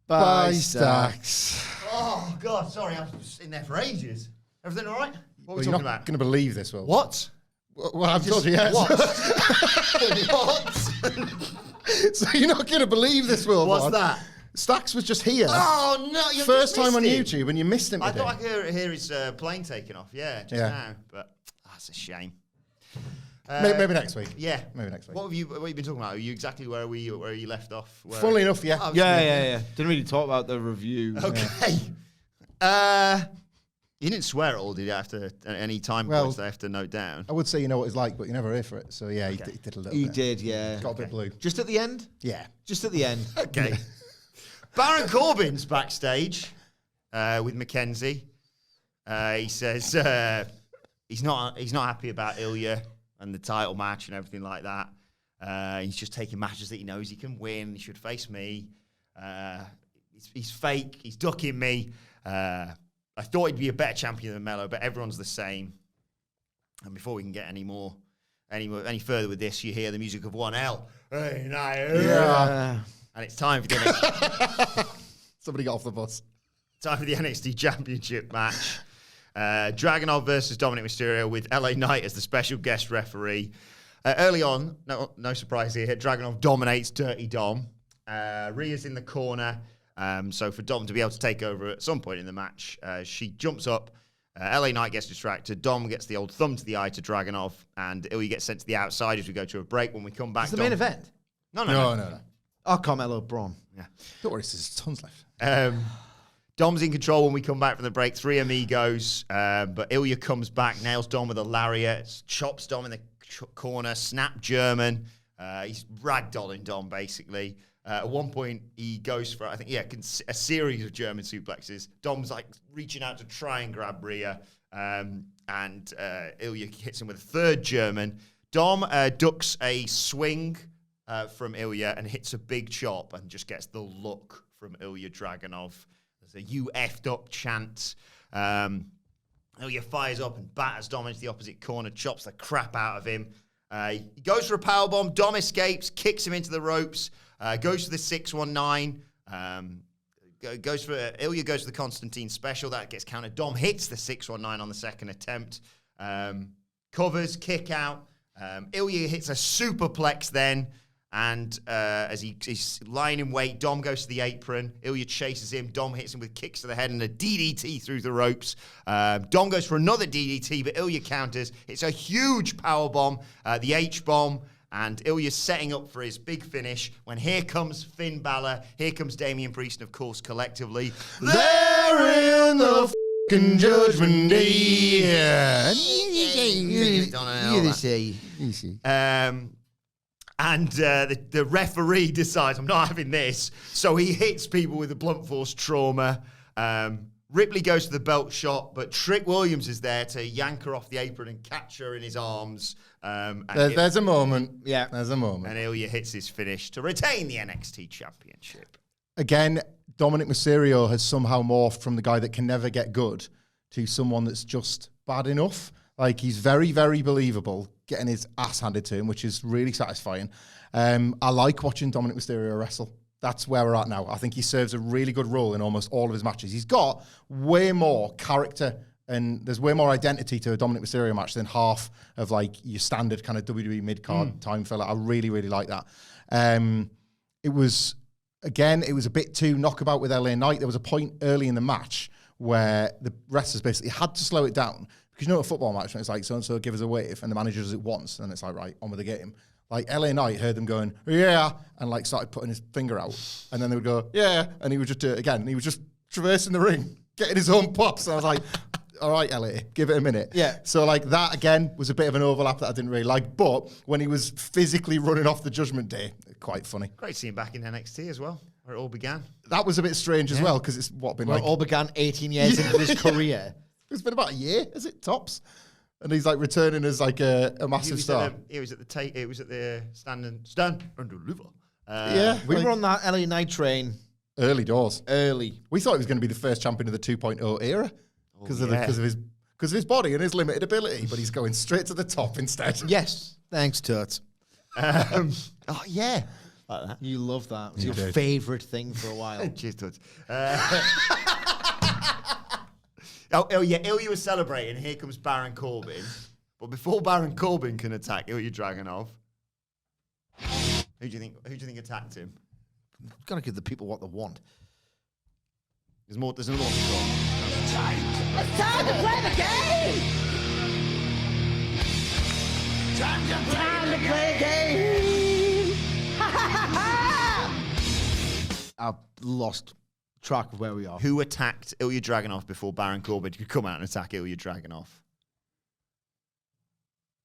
Bye, Stacks. Oh, God, sorry, I was just in there for ages. Everything all right? What are we Well, you're talking not about? going to believe this, Will. What? Well, I've told you, yes. What? What? So you're not going to believe this, Will. What's Bod. that? Stacks was just here. Oh, no, you First just time on missed him. YouTube, and you missed him I today. thought I could hear his plane taking off, just now. But that's a shame. Maybe next week. Yeah. Maybe next week. What have you been talking about? Are you exactly where you left off? Funnily enough, yeah. Oh, Yeah. Didn't really talk about the review. Okay. You didn't swear at all, did you, after any time points that I have to note down? I would say you know what it's like, but you're never here for it. So, yeah, he did a little He bit. did, yeah. Got a bit blue. Just at the end? Yeah. Just at the end. Okay. Baron Corbin's backstage with Mackenzie. He says he's not happy about Ilya and the title match and everything like that. He's just taking matches that he knows he can win. He should face me. He's fake. He's ducking me. I thought he'd be a better champion than Melo, but everyone's the same. And before we can get any further with this, you hear the music of 1L. Yeah. And it's time for the NXT, Somebody got off the bus. time for the NXT Championship match. Dragonov versus Dominic Mysterio with LA Knight as the special guest referee. Early on, no surprise here, Dragonov dominates Dirty Dom. Rhea's in the corner. So for Dom to be able to take over at some point in the match, she jumps up LA Knight gets distracted. Dom gets the old thumb to the eye to Dragonov, and Ilya gets sent to the outside as we go to a break. When we come back, It's the main event. No. Oh, Carmelo, Braun. Yeah. Don't worry, there's tons left. Dom's in control when we come back from the break. 3 amigos, but Ilya comes back, nails Dom with a lariat, chops Dom in the corner, snap German. He's ragdolling Dom, basically. At one point, he goes for, a series of German suplexes. Dom's like reaching out to try and grab Rhea, and Ilya hits him with a third German. Dom ducks a swing from Ilya and hits a big chop and just gets the look from Ilya Dragunov. There's a "you effed up" chant. Ilya fires up and batters Dom into the opposite corner, chops the crap out of him. He goes for a powerbomb. Dom escapes, kicks him into the ropes, goes for the 619. Ilya goes for the Constantine special. That gets countered. Dom hits the 619 on the second attempt. Covers, kick out. Ilya hits a superplex then. And as he's lying in wait, Dom goes to the apron. Ilya chases him. Dom hits him with kicks to the head and a DDT through the ropes. Dom goes for another DDT, but Ilya counters. It's a huge powerbomb, the H-bomb, and Ilya's setting up for his big finish when here comes Finn Balor, here comes Damian Priest, and of course, collectively, They're in the fucking Judgment Day. And the referee decides, I'm not having this. So he hits people with a blunt force trauma. Ripley goes to the belt shot, but Trick Williams is there to yank her off the apron and catch her in his arms. There's a moment. Yeah, there's a moment. And Ilya hits his finish to retain the NXT Championship. Again, Dominic Mysterio has somehow morphed from the guy that can never get good to someone that's just bad enough. Like, he's very, very believable, getting his ass handed to him, which is really satisfying. I like watching Dominic Mysterio wrestle. That's where we're at now. I think he serves a really good role in almost all of his matches. He's got way more character and there's way more identity to a Dominic Mysterio match than half of like your standard kind of WWE mid-card time filler. I really, really like that. It was a bit too knockabout with LA Knight. There was a point early in the match where the wrestlers basically had to slow it down. Because you know a football match, when it's like, so-and-so give us a wave, and the manager does it once, and it's like, right, on with the game. Like, LA Knight heard them going, yeah, and like started putting his finger out. And then they would go, yeah, and he would just do it again. And he was just traversing the ring, getting his own pops. And I was like, all right, LA, give it a minute. Yeah. So like that, again, was a bit of an overlap that I didn't really like. But when he was physically running off the Judgment Day, quite funny. Great seeing him back in NXT as well, where it all began. That was a bit strange as well, because it's it all began 18 years into his career. It's been about a year, is it, tops? And he's like returning as like a massive star. It was at the stand and deliver. We were on that LA Knight train. Early doors. We thought he was going to be the first champion of the 2.0 era because of his body and his limited ability, but he's going straight to the top instead. Yes, thanks, Toots. Oh yeah, like that. You love that. It was your favourite thing for a while. Cheers, Toots. Ilya was celebrating. Here comes Baron Corbin. But before Baron Corbin can attack Ilya Dragunov, who do you think attacked him? You've got to give the people what they want. There's another one to go. It's time to play the game! Time to play the game! Ha ha ha ha! I've lost track of where we are. Who attacked Ilya Dragunov before Baron Corbin could come out and attack Ilya Dragunov?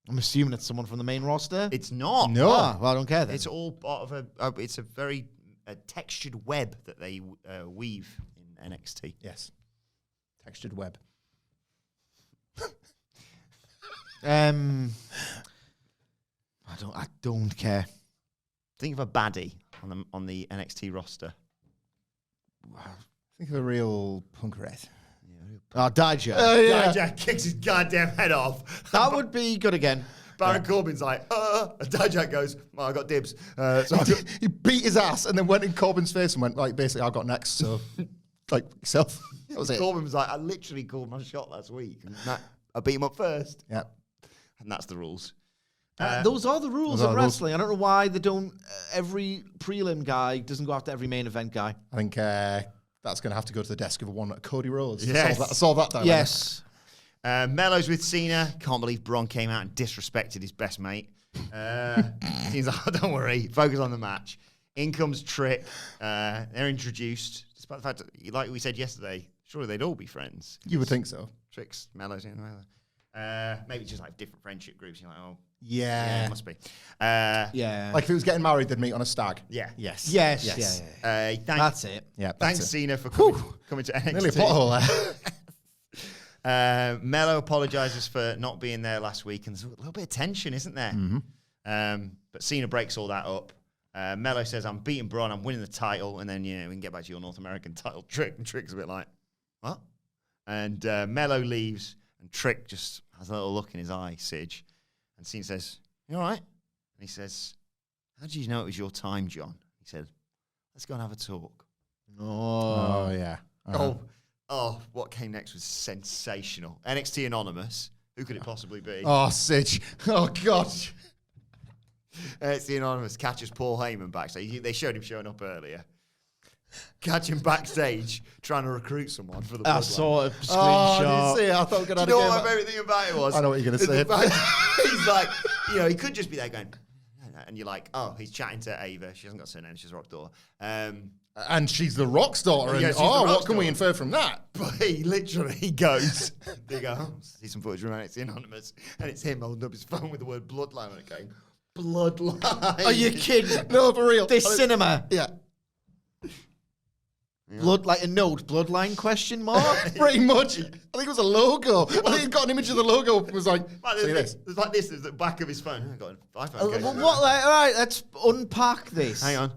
I'm assuming it's someone from the main roster. It's not. No. Well, I don't care then. It's all part of it's a very textured web that they weave in NXT. Yes. Textured web. I don't care. Think of a baddie on the NXT roster. Think of a real punk red. Dijak. Dijak kicks his goddamn head off. That would be good again. Baron Corbin's like, and Dijak goes, well, I got dibs. He beat his ass and then went in Corbin's face and went, like, basically, I got next, so, like, yourself. That was it. Corbin was like, I literally called my shot last week. And I beat him up first. Yeah. And that's the rules. Those are the rules of wrestling. I don't know why they don't. Every prelim guy doesn't go after every main event guy. I think that's going to have to go to the desk of one Cody Rhodes. Yes. Solve that dilemma. Yes. Melo's with Cena. Can't believe Braun came out and disrespected his best mate. Seems like, oh, don't worry, focus on the match. In comes Trick. They're introduced, despite the fact that, like we said yesterday, surely they'd all be friends. You would think so. Trick's, Melo's in Melo. Maybe just like different friendship groups. You're like, oh, Yeah. it must be. Yeah. Like if he was getting married, they'd meet on a stag. Yeah. Yes. Yes. Yes. Yeah. That's it. Yeah. Thanks, That's it. Cena, for coming to NXT. Nearly a pothole there. Melo apologizes for not being there last week, and there's a little bit of tension, isn't there? But Cena breaks all that up. Melo says, I'm beating Braun, I'm winning the title, and then, we can get back to your North American title. Trick's a bit like, what? And Melo leaves, and Trick just has a little look in his eye, Sige. And Cena says, you all right? And he says, how did you know it was your time, John? He said, let's go and have a talk. Oh, yeah. Oh, what came next was sensational. NXT Anonymous. Who could it possibly be? Oh, Sige. Oh, God. NXT Anonymous catches Paul Heyman backstage. They showed him showing up earlier. Catch him backstage trying to recruit someone for the I Bloodline. saw a Oh, screenshot. did you see it? I thought we were going Do to you know what my favourite thing about it was? I know what you're gonna Is say. the fact he's like, he could just be there going, and you're like, oh, he's chatting to Ava. She hasn't got a surname. She's Rock Daughter. And she's the Rock's daughter. Yeah, And, she's the what Rock's can we daughter. infer from that? But he literally goes, they go, see some footage from NXT Anonymous, and it's him holding up his phone with the word Bloodline on it going, Bloodline. Are you kidding? No, for real. This cinema. Yeah. Blood, like a note, bloodline question mark? Pretty much. I think it was a logo. I think he got an image of the logo and was like, see this. There's like this, there's the back of his phone. I got an iPhone case. What, like, all right, let's unpack this. Hang on.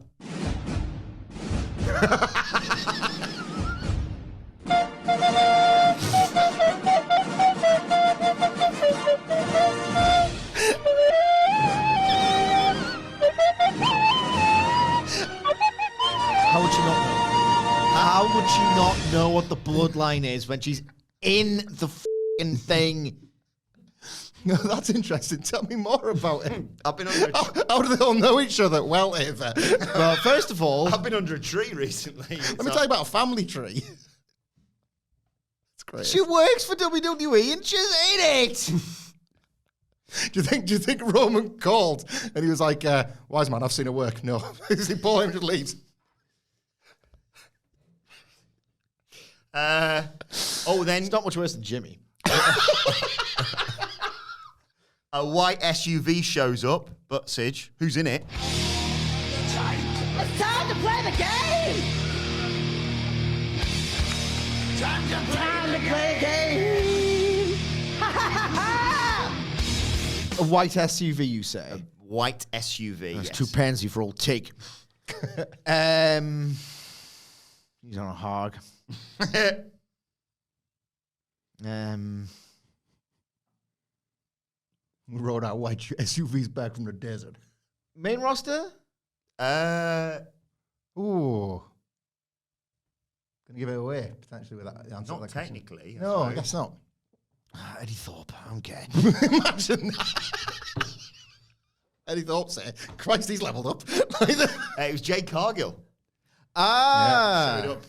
How would you not know? How would she not know what the bloodline is when she's in the f***ing thing? No, that's interesting. Tell me more about it. I've been under a How do they all know each other? Well, Ava. Well, first of all, I've been under a tree recently. Let me tell you about a family tree. It's great. she works for WWE and she's in it. Do you think Roman called and he was like, wise man, I've seen her work? No. He Paul Heyman just leaves. Then It's not much worse than Jimmy. a white SUV shows up, but Sige, who's in it? It's time to play the game! Time to play the game! Ha ha ha ha! A white SUV, you say? White SUV. That's yes. too pansy for old Tig. He's on a hog. We rode our white SUVs back from the desert. Main roster? Ooh. Gonna give it away, potentially, with that answer. to Not that question. technically. No, I suppose. guess not. Eddie Thorpe. Okay. Imagine that. Eddie Thorpe said, Christ, he's leveled up. It was Jade Cargill. Ah. Showed up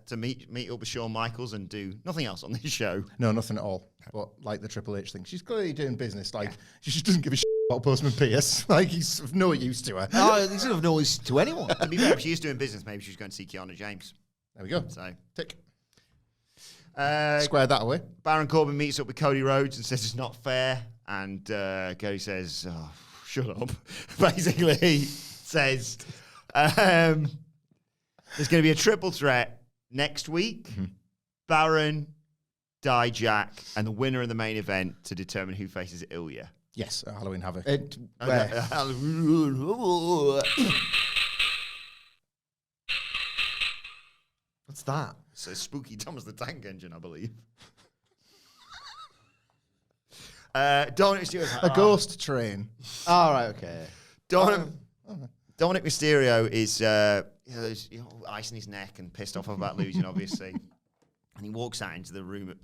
to meet up with Shawn Michaels and do nothing else on this show. No, nothing at all. But like the Triple H thing, she's clearly doing business. Like, she just doesn't give a shit about Postman Pierce. Like, he's of no use to her. Oh, he's of no use to anyone. To be fair, if she is doing business, maybe she's going to see Kiana James. There we go. So, Tick. uh, Square that away. Baron Corbin meets up with Cody Rhodes and says it's not fair. And Cody says, oh, shut up. Basically says there's going to be a triple threat next week. Baron, Dijak, and the winner of the main event to determine who faces Ilya. Yes, Halloween Havoc. What's that? So Spooky Thomas the Tank Engine, I believe. Dominic Mysterio's like, A ghost train. All right, okay. Dominic Mysterio is there's, ice in his neck and pissed off about losing, obviously. And he walks out into a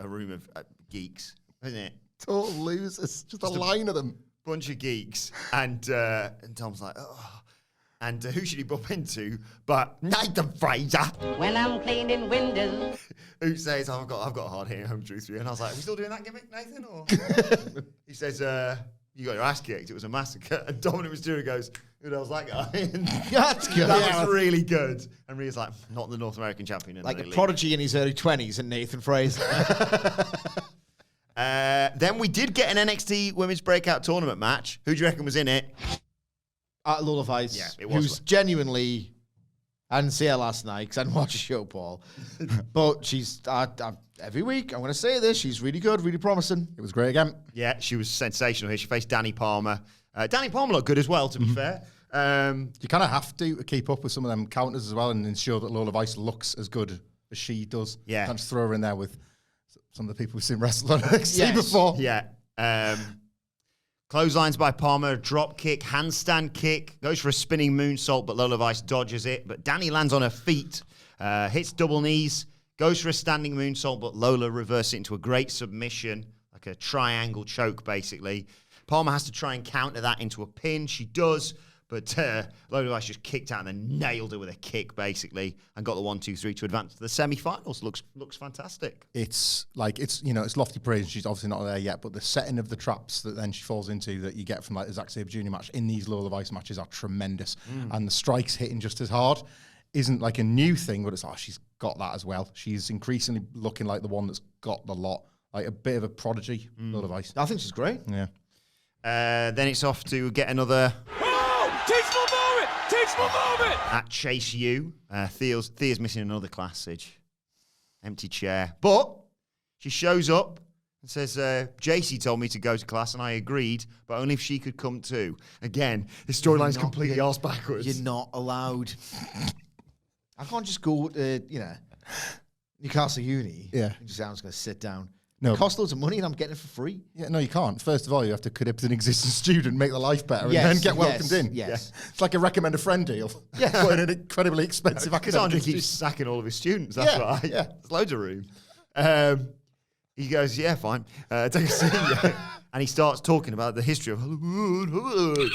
room of geeks, isn't it? Total losers. Just a line of them. Bunch of geeks. And Tom's like, oh. And who should he bump into but Nathan Fraser? When I'm cleaning windows. Who says, I've got a hard hitting home truth for you. And I was like, are we still doing that gimmick, Nathan? Or he says, you got your ass kicked. It was a massacre. And Dominic Mysterio goes, who the hell's that guy? That's good. That was really good. And Rhea's like, not the North American champion. Like a prodigy in his early 20s and Nathan Fraser. Then we did get an NXT Women's Breakout Tournament match. Who do you reckon was in it? Lola Vice. Yeah, it was. Who's genuinely... I didn't see her last night because I didn't watch the show, Paul. But she's... every week, I'm going to say this, she's really good, really promising. It was great again. Yeah, she was sensational here. She faced Danny Palmer. Danny Palmer looked good as well, to be fair. You kind of have to keep up with some of them counters as well and ensure that Lola Vice looks as good as she does. Yeah. Can't just throw her in there with some of the people we've seen wrestle on NXT before. Yeah. Clotheslines by Palmer, drop kick, handstand kick, goes for a spinning moonsault, but Lola Vice dodges it. But Danny lands on her feet, hits double knees, goes for a standing moonsault, but Lola reverses it into a great submission, like a triangle choke, basically. Palmer has to try and counter that into a pin. She does, but Lola Vice just kicked out and then nailed her with a kick, basically, and got the 1-2-3 to advance to the semi-finals. Looks fantastic. It's lofty praise, and she's obviously not there yet, but the setting of the traps that then she falls into that you get from like the Zack Sabre Jr. match in these Lola Vice matches are tremendous. And the strikes hitting just as hard isn't like a new thing, but it's, she's got that as well. She's increasingly looking like the one that's got the lot, like a bit of a prodigy, Lola Vice. I think she's great. Yeah. Then it's off to get another... Teachable moment! At Chase U. Thea's missing another classage. Empty chair. But she shows up and says, JC told me to go to class and I agreed, but only if she could come too. Again, this storyline's completely arse backwards. You're not allowed. I can't just go to, Newcastle Uni. Yeah. And just say, I'm just going to sit down. No. It costs loads of money and I'm getting it for free. Yeah, no, you can't. First of all, you have to connect with an existing student, make their life better, and then get welcomed in. Yes. Yeah. It's like a recommend a friend deal. Yeah. But in an incredibly expensive Because academic Andre keeps institution. sacking all of his students. That's Yeah, right. yeah. There's loads of room. He goes, yeah, fine. Take a seat. And he starts talking about the history of Hollywood.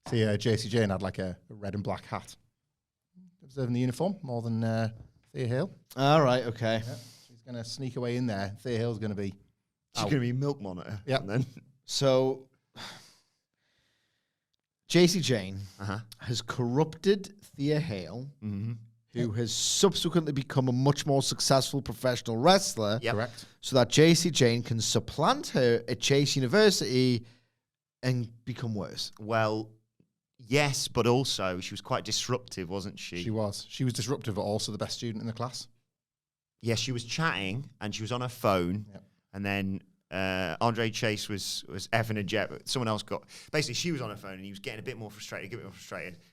See, JC Jane had like a red and black hat. Observing the uniform more than Thea Hale. All right, okay. Yeah. She's going to sneak away in there. Thea Hale's going to be She's going to be milk monitor. Yeah. And then So, JC Jane has corrupted Thea Hale, who has subsequently become a much more successful professional wrestler. Yep. correct. So that JC Jane can supplant her at Chase University and become worse. Well, yes, but also she was quite disruptive, wasn't she? She was. She was disruptive, but also the best student in the class. Yeah, she was chatting and she was on her phone. Yep. And then Andre Chase was effing a jet. But someone else basically she was on her phone and he was getting a bit more frustrated.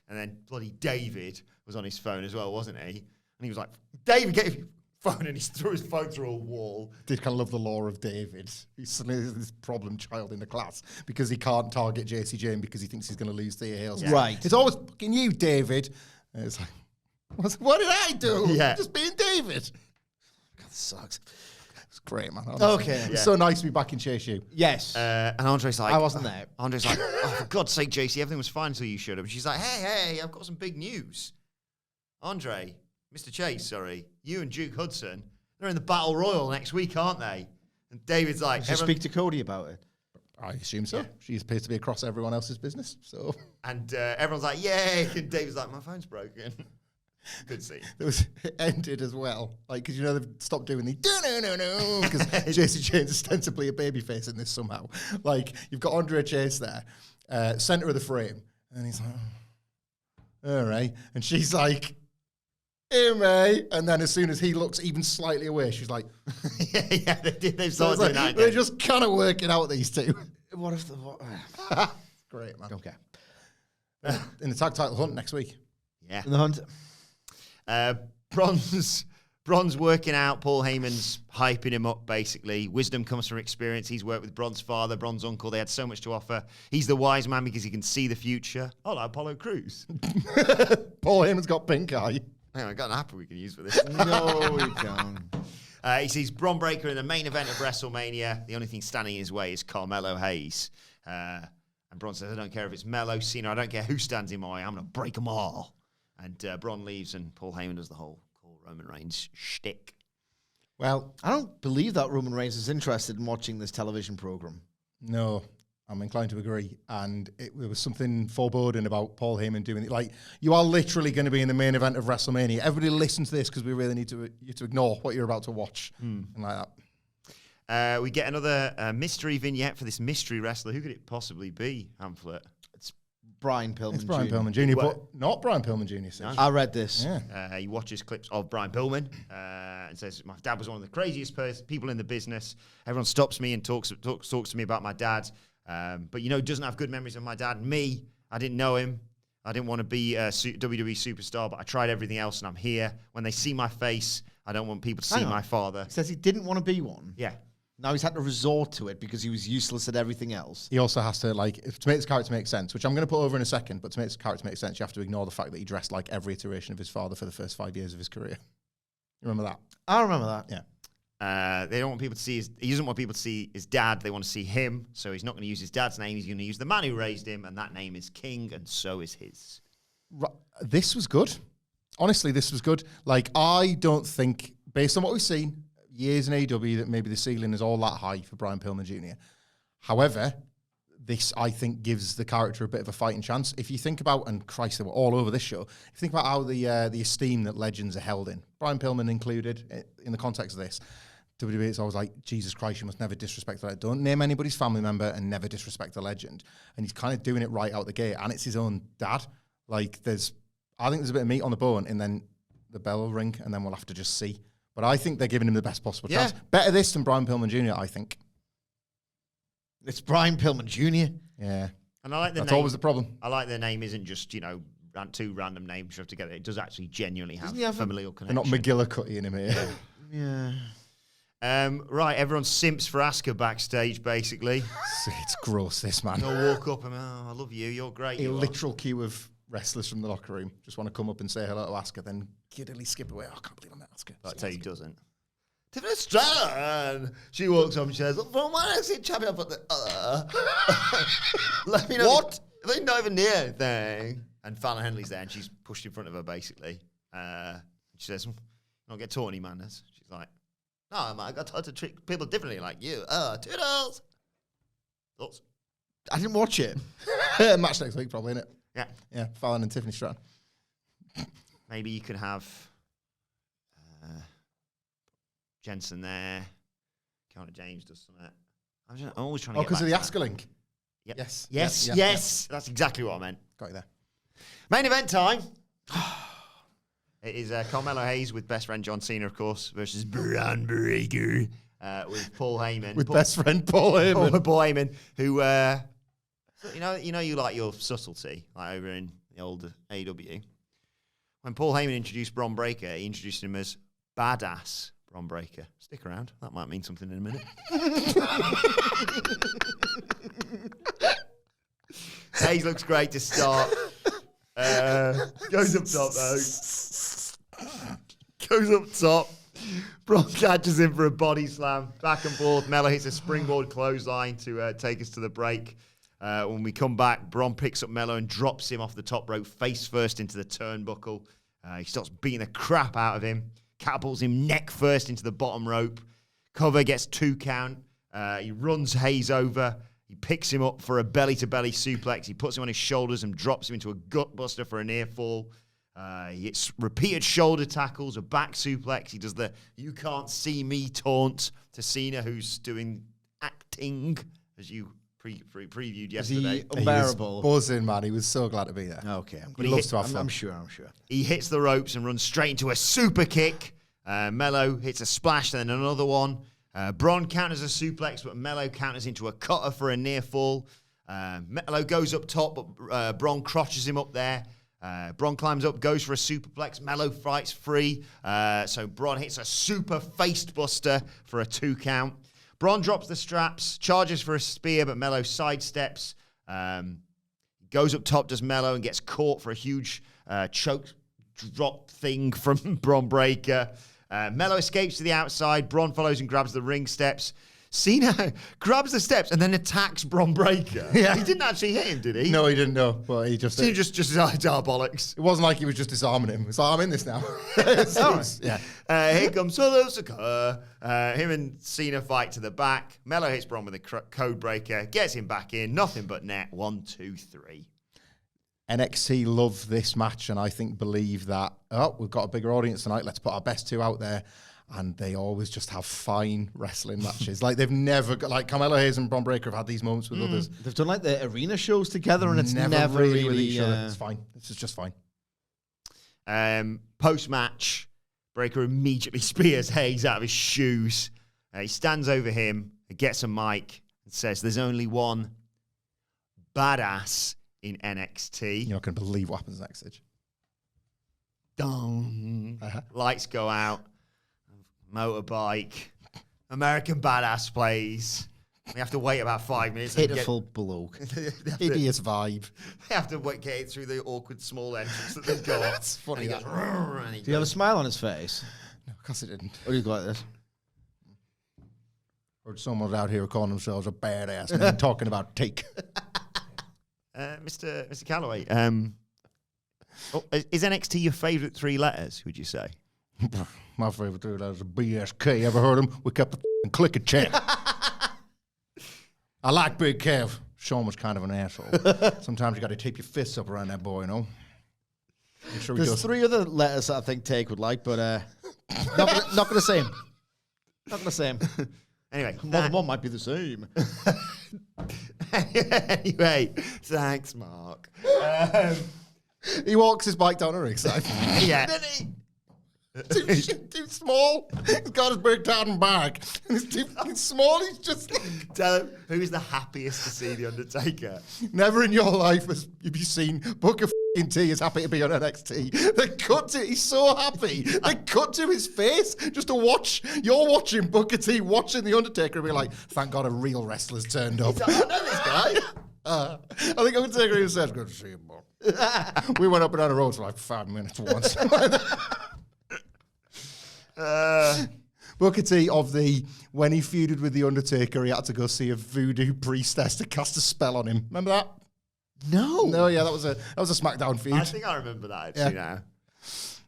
And then bloody David was on his phone as well, wasn't he? And he was like, David, get your phone. And he threw his phone through a wall. Did kind of love the law of David. He's suddenly this problem child in the class because he can't target JC Jane because he thinks he's going to lose Thea Hale. Yeah. Right. It's always fucking you, David. And it's like, what did I do? Yeah. Just being David. God, this sucks. It's great, man. Honestly. Okay. It's so nice to be back in Chase U. Yes. And Andre's like... I wasn't there. Andre's like, oh, for God's sake, JC, everything was fine until you showed up. And she's like, hey, I've got some big news. Andre, Mr. Chase, sorry, you and Duke Hudson, they're in the Battle Royal next week, aren't they? And David's like... Did you speak to Cody about it? I assume so. Yeah. She appears to be across everyone else's business. So And everyone's like, yay! And David's like, my phone's broken. Good scene. it ended as well. Like, because they've stopped doing the no, because JC Jane's ostensibly a babyface in this somehow. Like, you've got Andre Chase there, center of the frame, and he's like, oh, all right. And she's like, hey, mate. And then as soon as he looks even slightly away, she's like, yeah, they did. They've so started it's doing like, that they're again. just kind of working out, these two. What if the... What? Great, man. Okay. In the tag title hunt next week. Yeah. In the hunt. Bron's working out. Paul Heyman's hyping him up, basically. Wisdom comes from experience. He's worked with Bron's father, Bron's uncle. They had so much to offer. He's the wise man because he can see the future. Oh, like Apollo Crews. Paul Heyman's got pink eye. Hang on, I got an app we can use for this. No, we don't. He sees Bron Breakker in the main event of WrestleMania. The only thing standing in his way is Carmelo Hayes. And Bron says, I don't care if it's Melo, Cena, I don't care who stands in my way, I'm going to break them all. And Bron leaves and Paul Heyman does the whole call Roman Reigns shtick. Well, I don't believe that Roman Reigns is interested in watching this television program. no, I'm inclined to agree. And there was something foreboding about Paul Heyman doing it. Like, you are literally going to be in the main event of WrestleMania. Everybody listen to this because we really need you to ignore what you're about to watch. And like that. We get another mystery vignette for this mystery wrestler. Who could it possibly be, Hamflet? It's Brian Pillman It's Brian Jr. Pillman Jr., Well- but not Brian Pillman Jr. Says. I read this. Yeah. He watches clips of Brian Pillman and says, my dad was one of the craziest people in the business. Everyone stops me and talks to me about my dad. But, doesn't have good memories of my dad. Me, I didn't know him. I didn't want to be a WWE superstar, but I tried everything else, and I'm here. When they see my face, I don't want people to see Hang on. my father. He says he didn't want to be one. Yeah. Now he's had to resort to it because he was useless at everything else. He also has to, to make his character make sense, which I'm going to put over in a second, but to make his character make sense, you have to ignore the fact that he dressed like every iteration of his father for the first 5 years of his career. You remember that? I remember that. Yeah. They don't want people to see he doesn't want people to see his dad. They want to see him. So he's not going to use his dad's name. He's going to use the man who raised him, and that name is King, and so is his. This was good. Honestly, this was good. Like, I don't think, based on what we've seen, years in AEW, that maybe the ceiling is all that high for Brian Pillman Jr. However, this, I think, gives the character a bit of a fighting chance. If you think about, and Christ, they were all over this show, if you think about how the esteem that legends are held in, Brian Pillman included, in the context of this, WWE, it's always like, Jesus Christ, you must never disrespect the legend. Don't name anybody's family member and never disrespect the legend. And he's kind of doing it right out the gate, and it's his own dad. Like, I think there's a bit of meat on the bone, and then the bell will ring, and then we'll have to just see. But I think they're giving him the best possible chance. Better this than Brian Pillman Jr., I think. It's Brian Pillman Jr. Yeah. And I like the That's name. always the problem. I like the name isn't just, two random names shoved together. It does actually genuinely have Doesn't he have familial They're connection. not McGillicuddy in him here. Yeah. Right, everyone simps for Asuka backstage, basically. It's gross, this man. They'll walk up and, I love you, you're great. A you are." literal queue of wrestlers from the locker room just want to come up and say hello to Asuka, then giddily skip away. Oh, I can't believe I met Asuka. But I tell you, he doesn't. Tiffany Stratton. She walks up and says, "From my NXT champion, but let me know." What? They not even near anything. And Fallon Henley's there, and she's pushed in front of her basically. She says, "Don't get taught any manners." She's like, "No, man, I got taught to treat people differently, like you." Toodles. Thoughts? I didn't watch it. Match next week, probably, innit? Yeah. Yeah, Fallon and Tiffany Stratton. Maybe you could have Jensen there. Kiana James does something. I'm always trying to get because of the back to Asuka link. Yep. Yes. Yes. Yep, Yes. That's exactly what I meant. Got you there. Main event time. It is Carmelo Hayes with best friend John Cena, of course, versus Bron Breakker with Paul Heyman. With best friend Paul Heyman. Paul Heyman, who you like your subtlety, like over in the old AEW. When Paul Heyman introduced Bron Breakker, he introduced him as badass Bron Breakker. Stick around, that might mean something in a minute. Hayes looks great to start. Goes up top though. Goes up top. Bron catches him for a body slam. Back and forth. Melo hits a springboard clothesline to take us to the break. When we come back, Bron picks up Melo and drops him off the top rope face first into the turnbuckle. He starts beating the crap out of him. Catapults him neck first into the bottom rope. Cover gets 2 count. He runs Hayes over. He picks him up for a belly-to-belly suplex. He puts him on his shoulders and drops him into a gutbuster for a near fall. He hits repeated shoulder tackles, a back suplex. He does the "you can't see me" taunt to Cena, who's doing acting, as you previewed yesterday. Is he unbearable? He was buzzing, man. He was so glad to be there. Okay. He loves to have fun. I'm sure. He hits the ropes and runs straight into a super kick. Melo hits a splash, then another one. Bron counters a suplex, but Melo counters into a cutter for a near fall. Melo goes up top, but Bron crotches him up there. Bron climbs up, goes for a superplex. Melo fights free. So Bron hits a super faced buster for a 2 count. Bron drops the straps, charges for a spear, but Melo sidesteps. Goes up top, does Melo, and gets caught for a huge choke drop thing from Bron Breakker. Melo escapes to the outside. Braun follows and grabs the ring steps. Cena grabs the steps and then attacks Bron Breakker. Yeah. He didn't actually hit him, did he? No, he didn't know. But he just... Cena just bollocks. It wasn't like he was just disarming him. It's like, I'm in this now. Yeah. Here comes Asuka. Him and Cena fight to the back. Melo hits Bron with a code breaker. Gets him back in. Nothing but net. 1, 2, 3. NXT love this match and I think believe that, we've got a bigger audience tonight. Let's put our best 2 out there. And they always just have fine wrestling matches. Like, they've never got, like, Carmelo Hayes and Bron Breakker have had these moments with others. They've done, like, the arena shows together, and it's never really with each other. It's fine. This is just fine. Post-match, Breakker immediately spears Hayes out of his shoes. He stands over him, gets a mic, and says, there's only one badass in NXT. You're not going to believe what happens next, Sidge. Dong. Lights go out. Motorbike. American Badass plays. We have to wait about 5 minutes. Pitiful bloke. Hideous vibe. They have to get it through the awkward small entrance that they've got. That's funny. And he goes, Do you have a smile on his face? No, of course it didn't. Or do you go like this? Or someone's out here calling themselves a badass and then talking about take. Mr. Calloway, is NXT your favourite 3 letters, would you say? My favorite 3 letters are BSK. Ever heard him? We kept the click a check. I like Big Kev. Sean was kind of an asshole. Sometimes you got to tape your fists up around that boy, you know? Make sure There's 3 other letters that I think Take would like, but not going to say him. Not going to say him. Anyway. More than one might be the same. Anyway, thanks, Mark. He walks his bike down a ringside. Yeah. Too small. He's got his big down bag. And he's too fucking small. He's just... Tell him who is the happiest to see The Undertaker. Never in your life have you seen Booker T is happy to be on NXT. They cut to... He's so happy. They cut to his face just to watch... You're watching Booker T watching The Undertaker and be like, thank God a real wrestler's turned up. I know this guy. I think Undertaker even said, good to see you, Bob. We went up and down the road for like 5 minutes once. Booker T of when he feuded with The Undertaker, he had to go see a voodoo priestess to cast a spell on him. Remember that? No, yeah, that was a SmackDown feud. I think I remember that actually now.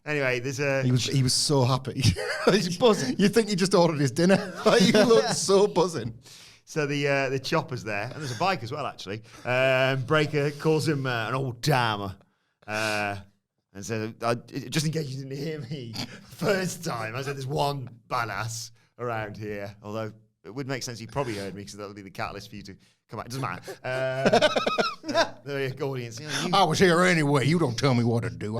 Anyway, there's a... He was so happy. He's buzzing. You think he just ordered his dinner. He looked so buzzing. So the chopper's there, and there's a bike as well, actually. Breakker calls him an old timer. And said, just in case you didn't hear me first time, I said there's one badass around here. Although it would make sense he probably heard me because that'll be the catalyst for you to come out. It doesn't matter. The audience. I was here anyway. You don't tell me what to do.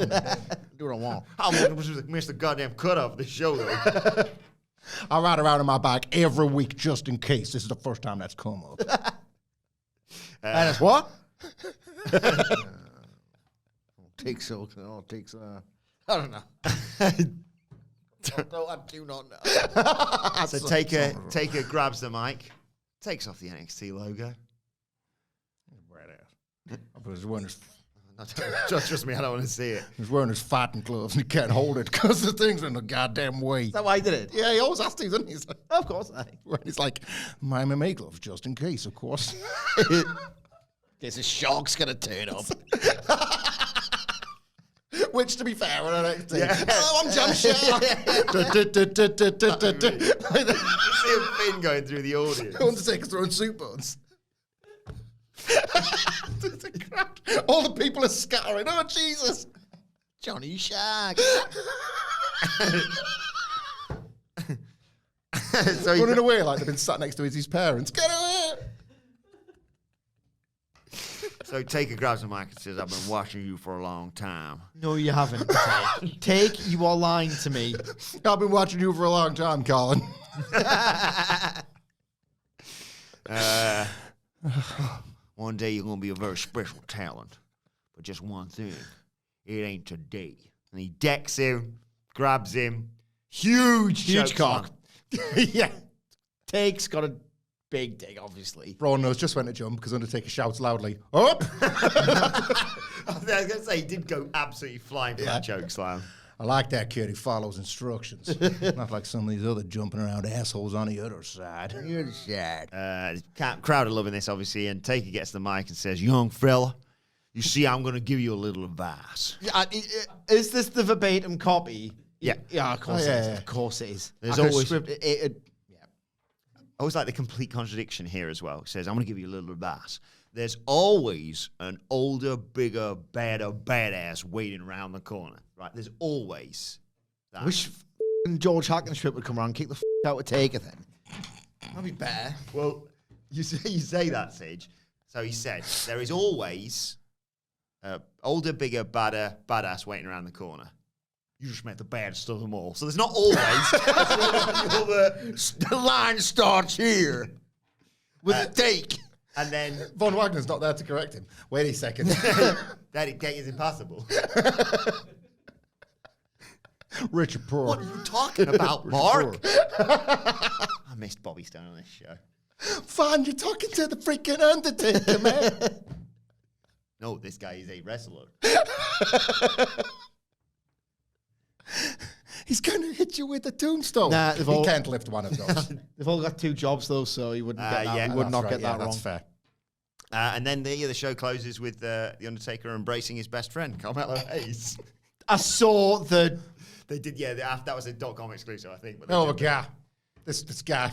Do what I want. I missed the goddamn cut off the show, though. I ride around in my bike every week just in case. This is the first time that's come up. And it's what? Takes I don't know. No, I do not know. So Taker grabs the mic, takes off the NXT logo. Trust me, I don't want to see it. He's wearing his fighting gloves and he can't hold it because the thing's in the goddamn way. Is that why he did it? Yeah, he always has to, doesn't he? He's like, Of course. he's like, my MMA gloves, just in case, of course. Guess a shark's going to turn up. Which, to be fair, on NXT. Yeah. Oh, I'm Jump Shark. You see a fin going through the audience. Undertaker's throwing soup buns. All the people are scattering. Oh, Jesus. Johnny Shark. So Running away like they've been sat next to his parents. Get away. So Taker grabs the mic and says, I've been watching you for a long time. No, you haven't. Take, you are lying to me. I've been watching you for a long time, Colin. One day you're going to be a very special talent. But just one thing, it ain't today. And he decks him, grabs him. Huge cock. Yeah. Take's got a big dick, obviously. Braun knows just when to jump because Undertaker shouts loudly, up! I was going to say, he did go absolutely flying for that choke slam. I like that kid. He follows instructions. Not like some of these other jumping around assholes on the other side. The other side. Crowd are loving this, obviously, and Taker gets the mic and says, "Young fella, you see, I'm going to give you a little advice." Is this the verbatim copy? Yeah. Yeah, of course Oh, it yeah, is. yeah. Of course it is. There's I could've always- scripted it. I always like the complete contradiction here as well. It says, "I'm going to give you a little advice." There's always an older, bigger, badder, badass waiting around the corner, right? There's always that. I wish George Hackenstrip would come around and kick the out of Taker then. That'd be better. Well, you say that, Sige. So he said, there is always older, bigger, badder, badass waiting around the corner. You just met the baddest of them all. So there's not always. The line starts here with a take. And then Von Wagner's not there to correct him. Wait a second. that is impossible. Richard Pryor. What are you talking about, Mark? I missed Bobby Stone on this show. Von, you're talking to the freaking Undertaker, man. No, this guy is a wrestler. He's going to hit you with a tombstone. Nah, he can't lift one of those. They've all got 2 jobs though, so he wouldn't get that. yeah, he would That's not right, get that wrong. That's fair. And then the show closes with the Undertaker embracing his best friend, Carmelo Hayes. I saw the. They did, yeah. That was a .com exclusive, I think. But they Oh, did- guy. This guy.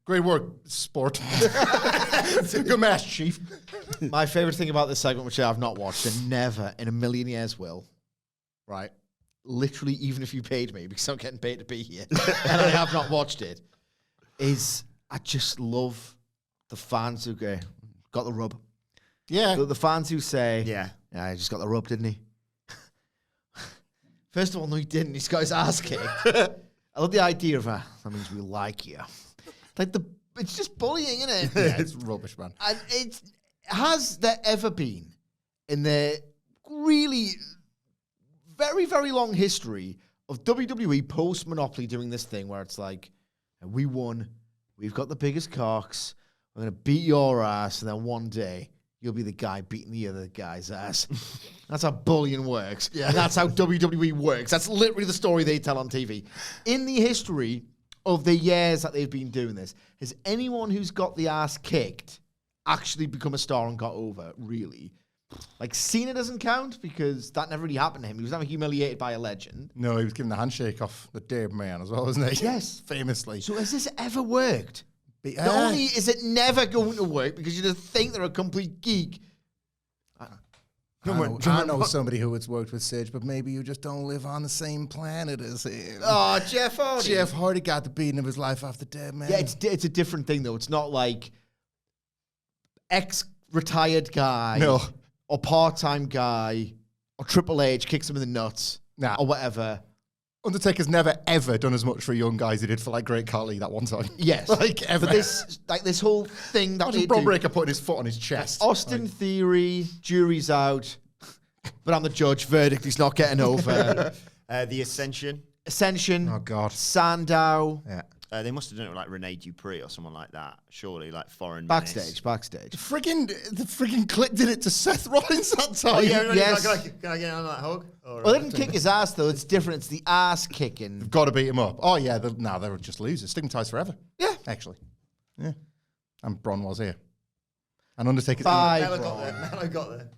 Great work, sport. Good match, Chief. My favorite thing about this segment, which I've not watched and never in a million years will, right? Literally, even if you paid me, because I'm getting paid to be here, and I have not watched it, is I just love the fans who got the rub. Yeah. The fans who say, Yeah. I just got the rub, didn't he? First of all, no, he didn't. He's got his ass kicked. I love the idea of that means we like you. Like it's just bullying, isn't it? Yeah, it's rubbish, man. And has there ever been in the really very, very long history of WWE post-Monopoly doing this thing where it's like, we won, we've got the biggest cocks, we're going to beat your ass, and then one day you'll be the guy beating the other guy's ass. That's how bullying works. Yeah. And that's how WWE works. That's literally the story they tell on TV. In the history of the years that they've been doing this, has anyone who's got the ass kicked actually become a star and got over, really? Like, Cena doesn't count because that never really happened to him. He was never humiliated by a legend. No, he was giving the handshake off the dead man as well, wasn't he? Yes. Famously. So has this ever worked? Not only is it never going to work because you just think they're a complete geek. I know somebody who has worked with Sage, but maybe you just don't live on the same planet as him. Oh, Jeff Hardy. Jeff Hardy got the beating of his life off the dead man. Yeah, it's a different thing, though. It's not like ex-retired guy No. or part-time guy or Triple H kicks him in the nuts Nah. or whatever. Undertaker's never ever done as much for a young guy as he did for like Great Khali that one time. Yes. like ever. But this whole thing that they Imagine Bron do. Breakker putting his foot on his chest. Austin Theory, jury's out, but I'm the judge. Verdict, he's not getting over. the Ascension. Ascension. Oh God. Sandow. Yeah. They must have done it with like Rene Dupree or someone like that. Surely, like foreign Backstage. The friggin' Click did it to Seth Rollins that time. Oh yeah, Yes. Can I get on that hug? Or, Well, they didn't kick his ass, though. It's different. It's the ass kicking. Got to beat him up. Oh yeah, they were just losers. Stigmatized forever. Yeah. Actually. Yeah. And Bron was here. And Undertaker's Bye, Melo bro. got there. Melo got there.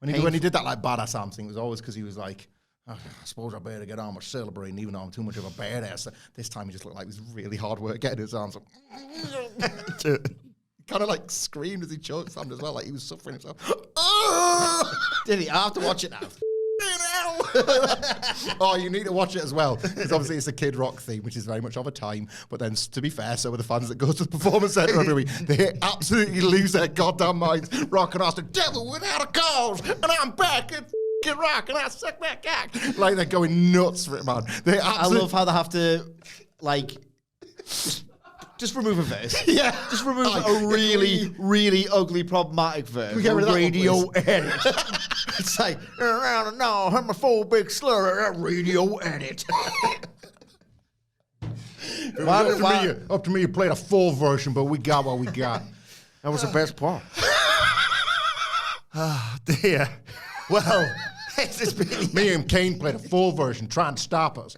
when he did that like badass arm thing, it was always because he was like, oh, I suppose I better get on with celebrating, even though I'm too much of a badass. This time he just looked like it was really hard work getting his arms up. Kind of like screamed as he choked slammed as well, like he was suffering himself. Did he? I have to watch it now. Oh, you need to watch it as well, because obviously it's a Kid Rock theme, which is very much of a time. But then, to be fair, so are the fans that go to the Performance Center every week. They absolutely lose their goddamn minds. Rock and us, the devil without a cause, and I'm back at Kid Rock, and I suck that cock. Like they're going nuts for it, man. They I love how they have to, like, just remove a verse. Yeah. Just remove a really, really ugly, problematic verse. we get rid of that one, radio please? edit. It's like, no, homophobic slur, radio edit. Up to me, you played a full version, but we got what we got. That was the best part. Dear. Well, It's just been- Me and Kane played a full version trying to stop us.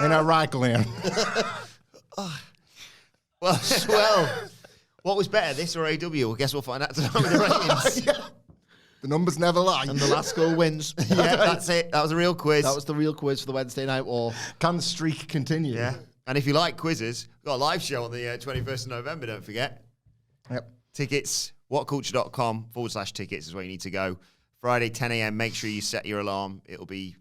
Ain't that right, Glenn? Well, what was better, this or AW? Well, guess we'll find out tonight with the ratings. The numbers never lie. And the last score wins. Yeah, that's it. That was a real quiz. That was the real quiz for the Wednesday Night War. Can the streak continue? Yeah. And if you like quizzes, we've got a live show on the 21st of November, don't forget. Yep. Tickets, whatculture.com/tickets is where you need to go. Friday, 10 a.m. Make sure you set your alarm. It'll be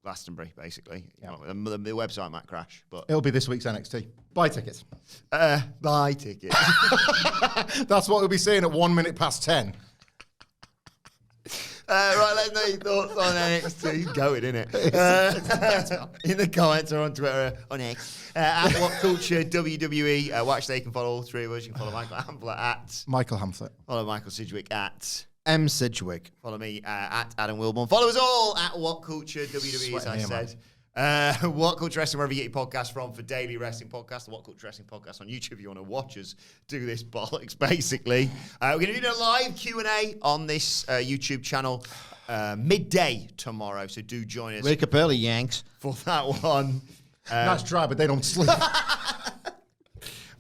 Glastonbury, basically. Yeah. The website might crash, but It'll be this week's NXT. Buy tickets. buy tickets. That's what we'll be saying at 1 minute past 10. Right, let us know your thoughts on NXT. Going, innit? In the comments or on Twitter, on X. At WhatCulture WWE. Watch there, you can follow all three of us. You can follow Michael Hamflet at. Michael Hamflet. Follow Michael Sidgwick at. M. Sidgwick. Follow me at Adam Wilborn. Follow us all at WhatCulture WWE, as I said. What Culture Wrestling, wherever you get your podcast from, for daily wrestling podcast, the What Culture Wrestling podcast on YouTube. If you want to watch us do this bollocks, basically, we're going to do a live Q&A on this YouTube channel midday tomorrow. So do join us. Wake up early, Yanks. For that one. Nice try, but they don't sleep.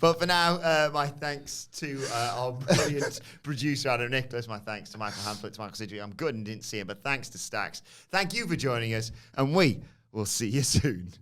But for now, my thanks to our brilliant producer, Adam Nicholas. My thanks to Michael Hamflet, to Michael Sidgwick. I'm good and didn't see him, but thanks to Stax. Thank you for joining us, and we will see you soon.